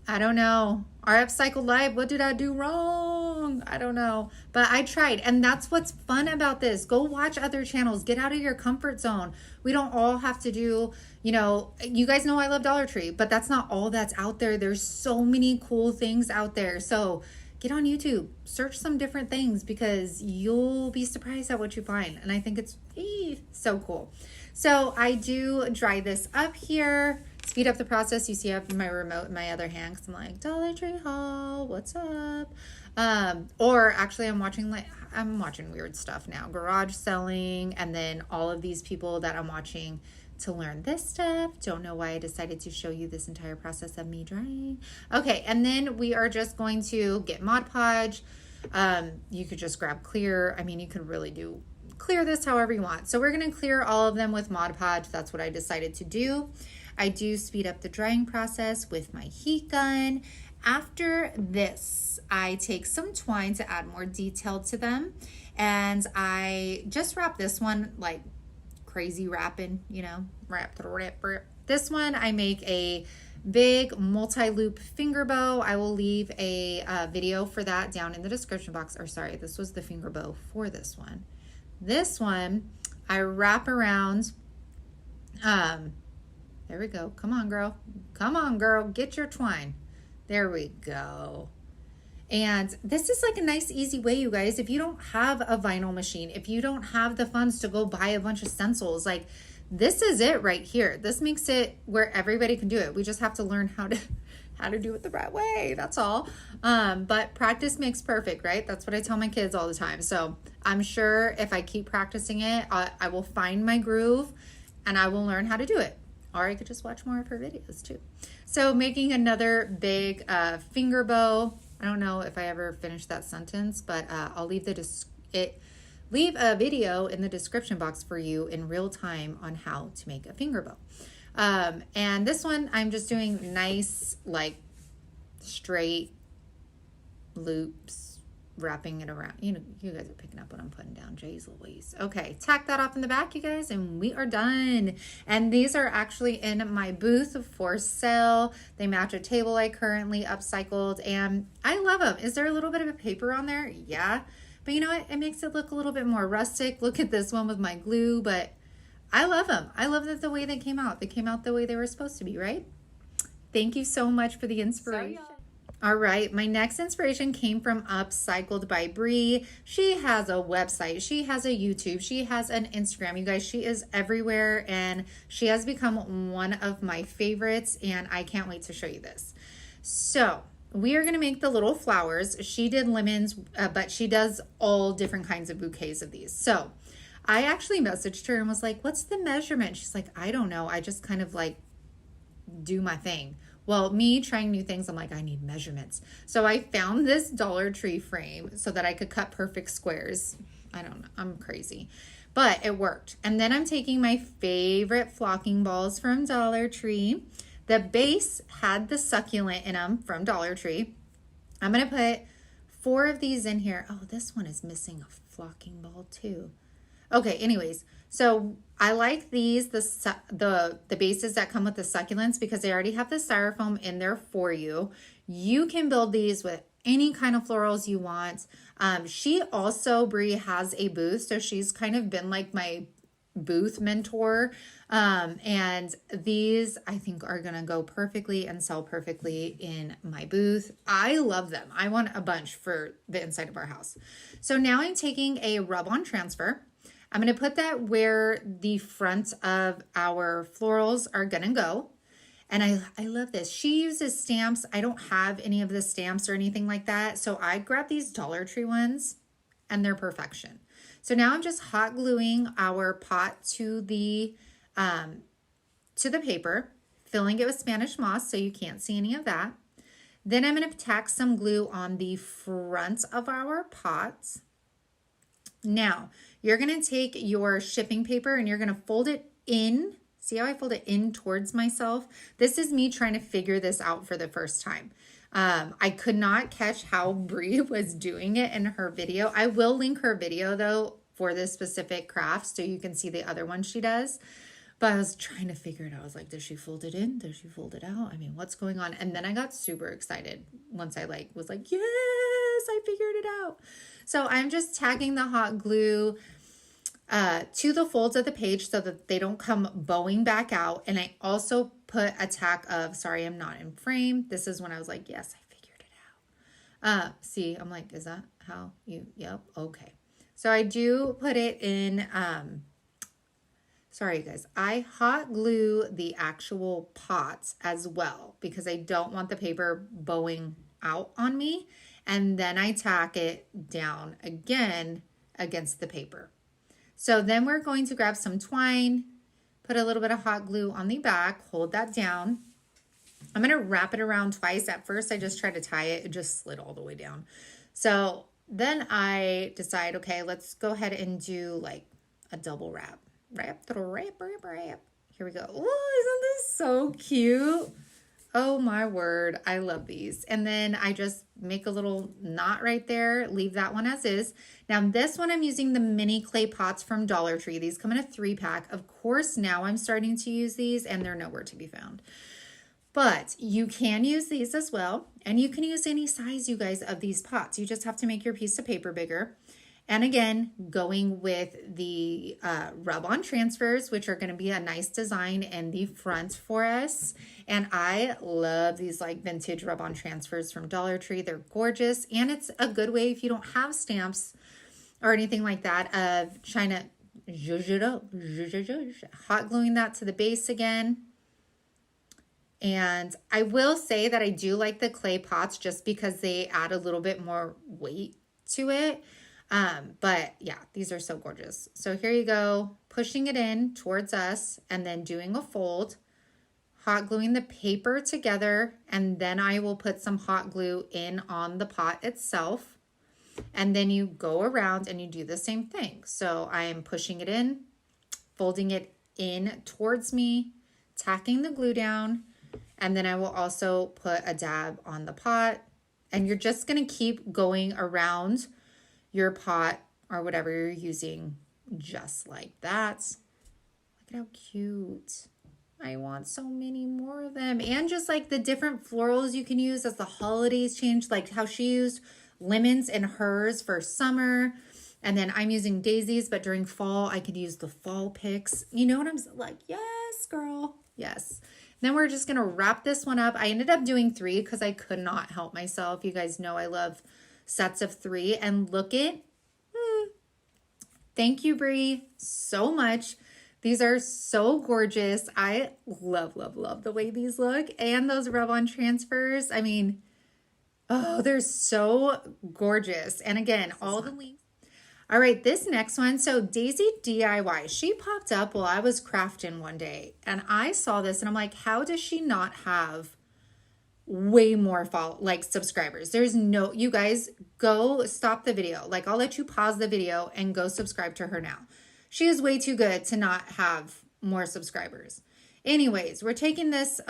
I don't know. Our Upcycled Life, what did I do wrong? I don't know. But I tried. And that's what's fun about this. Go watch other channels. Get out of your comfort zone. We don't all have to do, you guys know I love Dollar Tree, but that's not all that's out there. There's so many cool things out there. So get on YouTube, search some different things, because you'll be surprised at what you find. And I think it's so cool. So I do dry this up here. Speed up the process. You see I have my remote in my other hand because I'm like, Dollar Tree haul, what's up? Or actually I'm watching weird stuff now. Garage selling, and then all of these people that I'm watching to learn this stuff. Don't know why I decided to show you this entire process of me drying. Okay, and then we are just going to get Mod Podge. You could just grab clear. I mean, you could really do clear this however you want. So we're going to clear all of them with Mod Podge. That's what I decided to do. I do speed up the drying process with my heat gun. After this, I take some twine to add more detail to them. And I just wrap this one like crazy wrapping, wrap. This one, I make a big multi-loop finger bow. I will leave a video for that down in the description box. Or sorry, this was the finger bow for this one. This one, I wrap around There we go. Come on, girl. Come on, girl. Get your twine. There we go. And this is like a nice, easy way, you guys. If you don't have a vinyl machine, if you don't have the funds to go buy a bunch of stencils, like this is it right here. This makes it where everybody can do it. We just have to learn how to do it the right way. That's all. But practice makes perfect, right? That's what I tell my kids all the time. So I'm sure if I keep practicing it, I will find my groove and I will learn how to do it. Or I could just watch more of her videos too. So making another big finger bow. I don't know if I ever finished that sentence, but I'll leave leave a video in the description box for you in real time on how to make a finger bow. And this one, I'm just doing nice, like straight loops, wrapping it around. You know, you guys are picking up what I'm putting down. Jay's Louise. Okay, tack that off in the back, you guys, and we are done. And these are actually in my booth for sale. They match a table I currently upcycled, and I love them. Is there a little bit of a paper on there? Yeah. But you know what? It makes it look a little bit more rustic. Look at this one with my glue, but I love them. I love that the way they came out. They came out the way they were supposed to be, right? Thank you so much for the inspiration. All right, my next inspiration came from Upcycled by Bree. She has a website, she has a YouTube, she has an Instagram. You guys, she is everywhere and she has become one of my favorites and I can't wait to show you this. So we are gonna make the little flowers. She did lemons, but she does all different kinds of bouquets of these. So I actually messaged her and was like, what's the measurement? She's like, I don't know. I just kind of like do my thing. Well, me trying new things, I'm like, I need measurements. So I found this Dollar Tree frame so that I could cut perfect squares. I don't know, I'm crazy, but it worked. And then I'm taking my favorite flocking balls from Dollar Tree. The base had the succulent in them from Dollar Tree. I'm gonna put 4 of these in here. Oh, this one is missing a flocking ball too. Okay, anyways, so I like these, the bases that come with the succulents because they already have the styrofoam in there for you. You can build these with any kind of florals you want. She also, Bree, has a booth, so she's kind of been like my booth mentor. And these I think are gonna go perfectly and sell perfectly in my booth. I love them. I want a bunch for the inside of our house. So now I'm taking a rub-on transfer. I'm going to put that where the front of our florals are going to go. And I love this. She uses stamps. I don't have any of the stamps or anything like that. So I grabbed these Dollar Tree ones and they're perfection. So now I'm just hot gluing our pot to the paper, filling it with Spanish moss so you can't see any of that. Then I'm going to tack some glue on the front of our pots. Now, you're going to take your shipping paper and you're going to fold it in. See how I fold it in towards myself? This is me trying to figure this out for the first time. I could not catch how Bree was doing it in her video. I will link her video though for this specific craft so you can see the other one she does. But I was trying to figure it out. I was like, does she fold it in? Does she fold it out? I mean, what's going on? And then I got super excited once I was like, yes, I figured it out. So I'm just tagging the hot glue to the folds of the page so that they don't come bowing back out. And I also put a tack of, sorry, I'm not in frame. This is when I was like, yes, I figured it out. See, I'm like, is that how you, yep, okay. So I do put it in, sorry guys, I hot glue the actual pots as well because I don't want the paper bowing out on me. And then I tack it down again against the paper. So then we're going to grab some twine, put a little bit of hot glue on the back, hold that down. I'm going to wrap it around twice. At first, I just tried to tie it. It just slid all the way down. So then I decide, okay, let's go ahead and do like a double wrap. Wrap. Here we go. Oh, isn't this so cute? Oh my word, I love these. And then I just make a little knot right there, leave that one as is. Now this one I'm using the mini clay pots from Dollar Tree. These come in a 3-pack. Of course, now I'm starting to use these and they're nowhere to be found. But you can use these as well. And you can use any size, you guys, of these pots. You just have to make your piece of paper bigger. And again, going with the rub-on transfers, which are going to be a nice design in the front for us. And I love these like vintage rub-on transfers from Dollar Tree. They're gorgeous. And it's a good way if you don't have stamps or anything like that of trying to hot gluing that to the base again. And I will say that I do like the clay pots just because they add a little bit more weight to it. But yeah, these are so gorgeous. So here you go, pushing it in towards us and then doing a fold, hot gluing the paper together. And then I will put some hot glue in on the pot itself. And then you go around and you do the same thing. So I am pushing it in, folding it in towards me, tacking the glue down. And then I will also put a dab on the pot. And you're just going to keep going around your pot or whatever you're using just like that. Look at how cute. I want so many more of them. And just like the different florals you can use as the holidays change, like how she used lemons in hers for summer. And then I'm using daisies, but during fall, I could use the fall picks. You know what I'm like? Yes, girl. Yes. Then we're just going to wrap this one up. I ended up doing 3 because I could not help myself. You guys know I love sets of 3. And look at, thank you, Brie, so much. These are so gorgeous. I love, love, love the way these look. And those rub-on transfers. I mean, oh, they're so gorgeous. And again, all the links. All right, this next one. So Daisy DIY, she popped up while I was crafting one day. And I saw this and I'm like, how does she not have way more subscribers? There's no, you guys go stop the video. Like I'll let you pause the video and go subscribe to her now. She is way too good to not have more subscribers. Anyways, we're taking this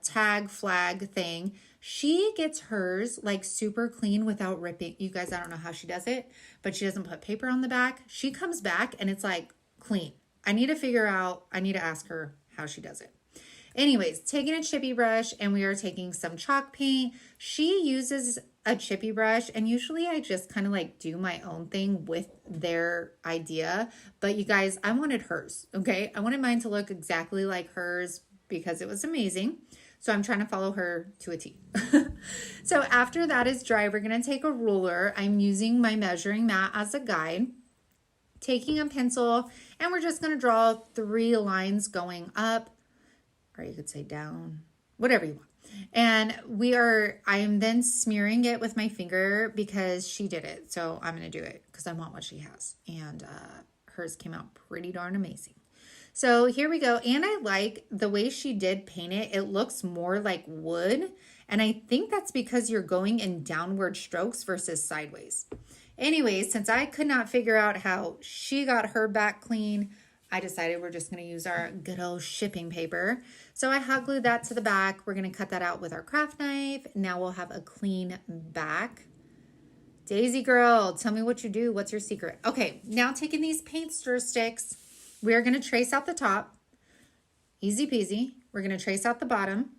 tag flag thing. She gets hers like super clean without ripping. You guys, I don't know how she does it, but she doesn't put paper on the back. She comes back and it's like clean. I need to ask her how she does it. Anyways, taking a chippy brush and we are taking some chalk paint. She uses a chippy brush and usually I just kind of like do my own thing with their idea. But you guys, I wanted hers, okay? I wanted mine to look exactly like hers because it was amazing. So I'm trying to follow her to a T. So after that is dry, we're going to take a ruler. I'm using my measuring mat as a guide, taking a pencil, and we're just going to draw 3 lines going up, or you could say down, whatever you want. And I am then smearing it with my finger because she did it. So I'm going to do it because I want what she has. And hers came out pretty darn amazing. So here we go. And I like the way she did paint it. It looks more like wood. And I think that's because you're going in downward strokes versus sideways. Anyways, since I could not figure out how she got her back clean, I decided we're just going to use our good old shipping paper. So I hot glued that to the back. We're going to cut that out with our craft knife. Now we'll have a clean back. Daisy girl, tell me what you do. What's your secret? Okay, now taking these paint stir sticks, we are going to trace out the top. Easy peasy. We're going to trace out the bottom.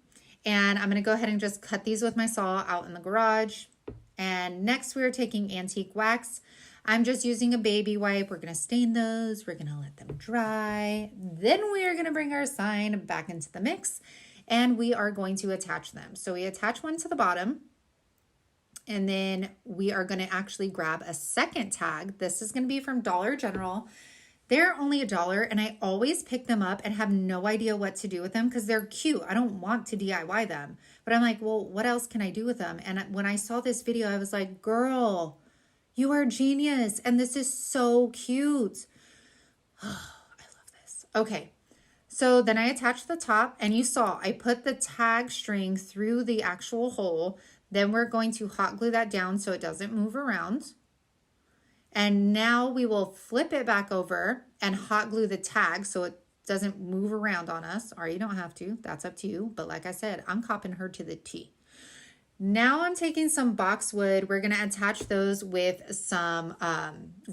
And I'm going to go ahead and just cut these with my saw out in the garage. And next we're taking antique wax. I'm just using a baby wipe. We're going to stain those. We're going to let them dry. Then we are going to bring our sign back into the mix and we are going to attach them. So we attach one to the bottom and then we are going to actually grab a second tag. This is going to be from Dollar General. They're only $1 and I always pick them up and have no idea what to do with them because they're cute. I don't want to DIY them, but I'm like, well, what else can I do with them? And when I saw this video, I was like, girl, you are a genius. And this is so cute. Oh, I love this. Okay. So then I attached the top and you saw I put the tag string through the actual hole. Then we're going to hot glue that down so it doesn't move around. And now we will flip it back over and hot glue the tag so it doesn't move around on us. Or you don't have to. That's up to you. But like I said, I'm copying her to the T. Now I'm taking some boxwood. We're going to attach those with some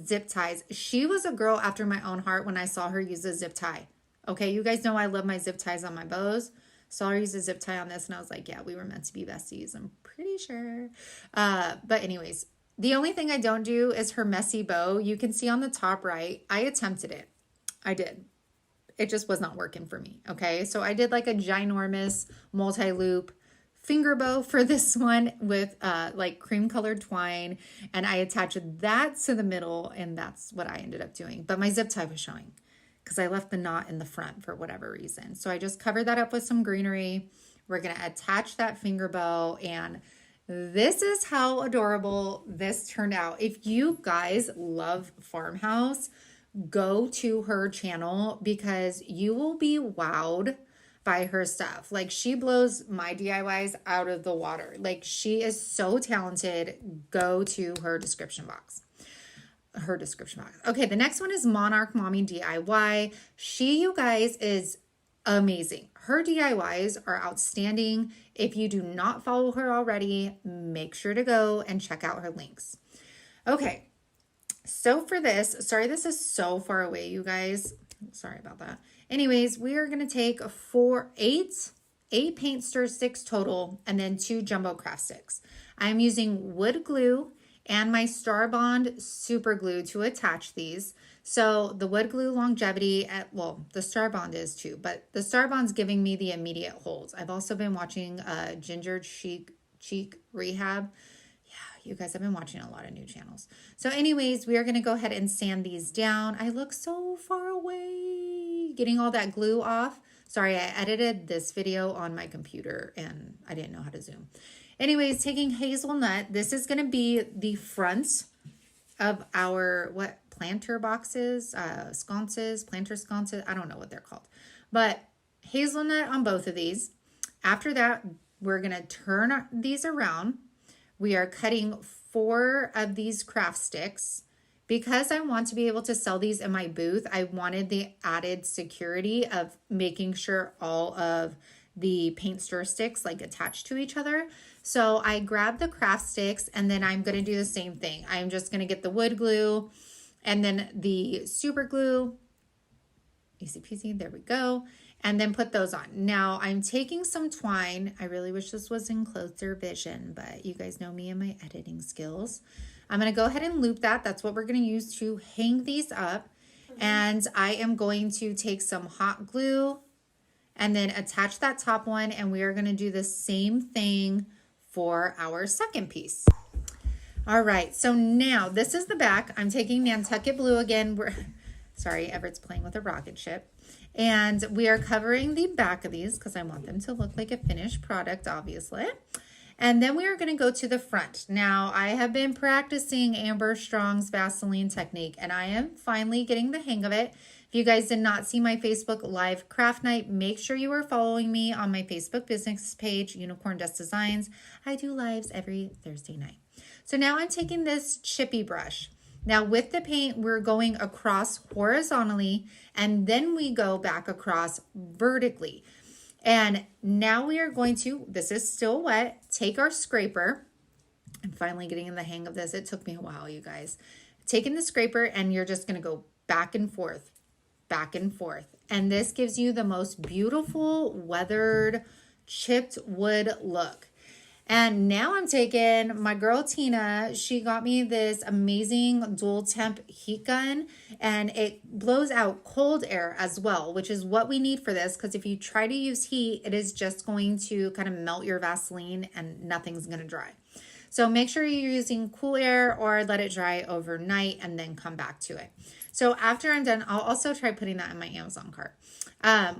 zip ties. She was a girl after my own heart when I saw her use a zip tie. Okay, you guys know I love my zip ties on my bows. Saw her use a zip tie on this and I was like, yeah, we were meant to be besties. I'm pretty sure. But anyways, The only thing I don't do is her messy bow. You can see on the top right, I attempted it. I did. It just was not working for me. Okay. So I did like a ginormous multi-loop finger bow for this one with like cream colored twine. And I attached that to the middle, and that's what I ended up doing. But my zip tie was showing because I left the knot in the front for whatever reason. So I just covered that up with some greenery. We're going to attach that finger bow, and this is how adorable this turned out. If you guys love Farmhouse, go to her channel because you will be wowed by her stuff. Like, she blows my DIYs out of the water. Like, she is so talented. Go to her description box. Okay, the next one is Monarch Mommy DIY. She, you guys, is amazing. Her DIYs are outstanding. If you do not follow her already, make sure to go and check out her links. Okay, so for this, sorry, this is so far away, you guys. Sorry about that. Anyways, we are going to take eight paint stir sticks total, and then 2 jumbo craft sticks. I'm using wood glue and my STARBOND super glue to attach these. So the wood glue longevity, well, the STARBOND is too, but the STARBOND's giving me the immediate holds. I've also been watching Ginger Chic Rehab. Yeah, you guys have been watching a lot of new channels. So anyways, we are going to go ahead and sand these down. I look so far away getting all that glue off. Sorry, I edited this video on my computer and I didn't know how to zoom. Anyways, taking hazelnut, this is going to be the front of our, planter boxes, sconces, planter sconces. I don't know what they're called, but hazelnut on both of these. After that, we're going to turn these around. We are cutting 4 of these craft sticks. Because I want to be able to sell these in my booth, I wanted the added security of making sure all of the paint stir sticks like attached to each other. So I grabbed the craft sticks, and then I'm going to do the same thing. I'm just going to get the wood glue and then the super glue. Easy peasy, there we go. And then put those on. Now I'm taking some twine. I really wish this was in closer vision, but you guys know me and my editing skills. I'm going to go ahead and loop that. That's what we're going to use to hang these up. And I am going to take some hot glue and then attach that top one. And we are going to do the same thing for our second piece. All right. So now this is the back. I'm taking Nantucket blue again. Sorry, Everett's playing with a rocket ship. And we are covering the back of these because I want them to look like a finished product, obviously. And then we are going to go to the front. Now, I have been practicing Amber Strong's Vaseline technique, and I am finally getting the hang of it. If you guys did not see my Facebook Live craft night, make sure you are following me on my Facebook business page, Unicorn Dust Designs. I do lives every Thursday night. So now I'm taking this chippy brush. Now with the paint, we're going across horizontally, and then we go back across vertically. And now we are going to, this is still wet, take our scraper. I'm finally getting in the hang of this. It took me a while, you guys. Taking the scraper, and you're just going to go back and forth, back and forth. And this gives you the most beautiful weathered chipped wood look. And now I'm taking my girl Tina. She got me this amazing dual temp heat gun, and it blows out cold air as well, which is what we need for this, because if you try to use heat, it is just going to kind of melt your Vaseline and nothing's going to dry. So make sure you're using cool air or let it dry overnight and then come back to it. So after I'm done, I'll also try putting that in my Amazon cart.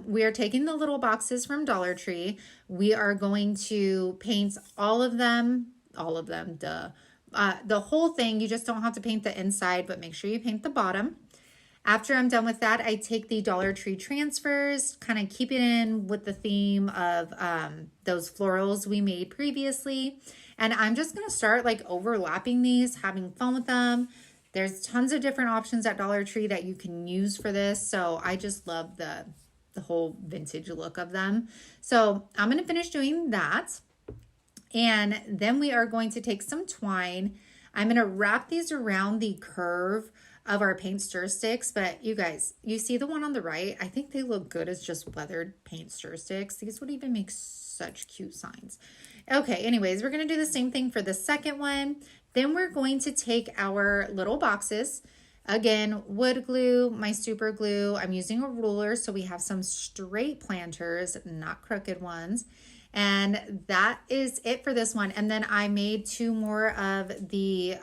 We are taking the little boxes from Dollar Tree. We are going to paint all of them, duh. The whole thing. You just don't have to paint the inside, but make sure you paint the bottom. After I'm done with that, I take the Dollar Tree transfers, kind of keep it in with the theme of those florals we made previously. And I'm just going to start like overlapping these, having fun with them. There's tons of different options at Dollar Tree that you can use for this. So I just love the whole vintage look of them. So I'm going to finish doing that. And then we are going to take some twine. I'm going to wrap these around the curve of our paint stir sticks. But you guys, you see the one on the right? I think they look good as just weathered paint stir sticks. These would even make such cute signs. Okay, anyways, we're going to do the same thing for the second one. Then we're going to take our little boxes. Again, wood glue, my super glue. I'm using a ruler, so we have some straight planters, not crooked ones. And that is it for this one. And then I made 2 more of the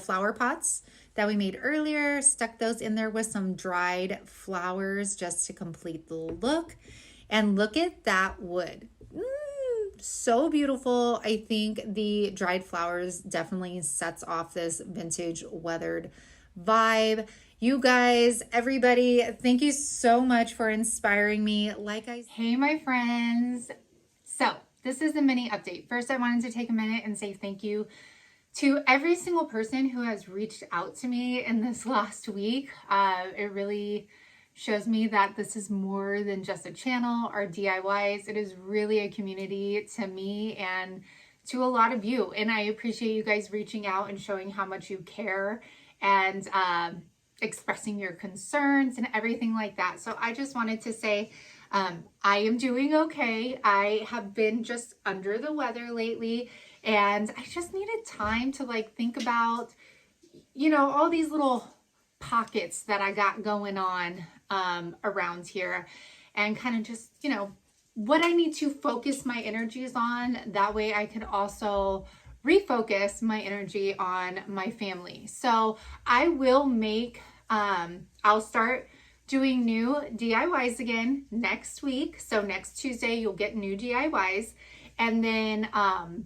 flower pots that we made earlier, stuck those in there with some dried flowers just to complete the look. And look at that wood. So beautiful. I think the dried flowers definitely sets off this vintage weathered vibe. You guys, everybody, thank you so much for inspiring me. Hey, my friends. So this is a mini update. First, I wanted to take a minute and say thank you to every single person who has reached out to me in this last week. It really shows me that this is more than just a channel or DIYs. It is really a community to me and to a lot of you. And I appreciate you guys reaching out and showing how much you care and expressing your concerns and everything like that. So I just wanted to say, I am doing okay. I have been just under the weather lately, and I just needed time to think about, all these little pockets that I got going on around here, and kind of just, what I need to focus my energies on. That way I can also refocus my energy on my family. So I will make, I'll start doing new DIYs again next week. So next Tuesday, you'll get new DIYs. And then I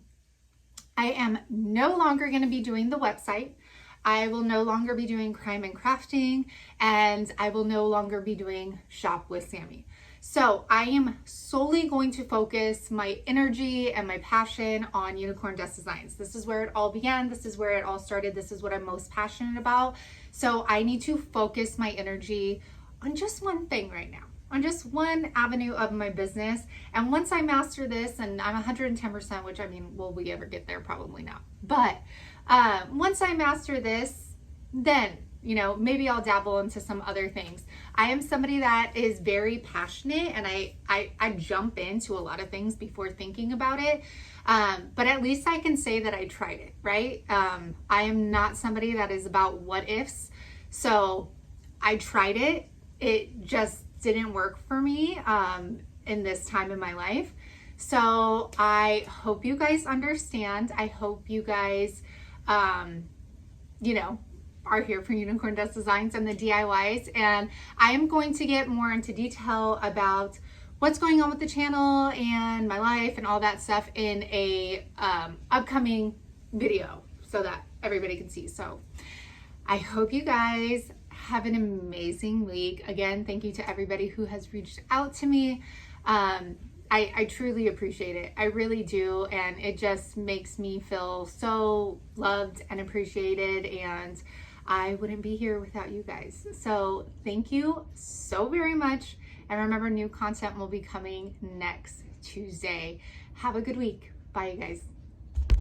am no longer going to be doing the website. I will no longer be doing crime and crafting, and I will no longer be doing shop with Sammy. So I am solely going to focus my energy and my passion on Unicorn Dust Designs. This is where it all began. This is where it all started. This is what I'm most passionate about. So I need to focus my energy on just one thing right now, on just one avenue of my business. And once I master this, and I'm 110%, which will we ever get there? Probably not. But once I master this, then, maybe I'll dabble into some other things. I am somebody that is very passionate, and I jump into a lot of things before thinking about it. But at least I can say that I tried it, right? I am not somebody that is about what ifs. So I tried it. It just didn't work for me in this time in my life. So I hope you guys understand. I hope you guys, are here for Unicorn Dust Designs and the DIYs. And I am going to get more into detail about what's going on with the channel and my life and all that stuff in a upcoming video so that everybody can see. So I hope you guys have an amazing week. Again, thank you to everybody who has reached out to me. I truly appreciate it. I really do. And it just makes me feel so loved and appreciated. And I wouldn't be here without you guys. So thank you so very much. And remember, new content will be coming next Tuesday. Have a good week. Bye, you guys.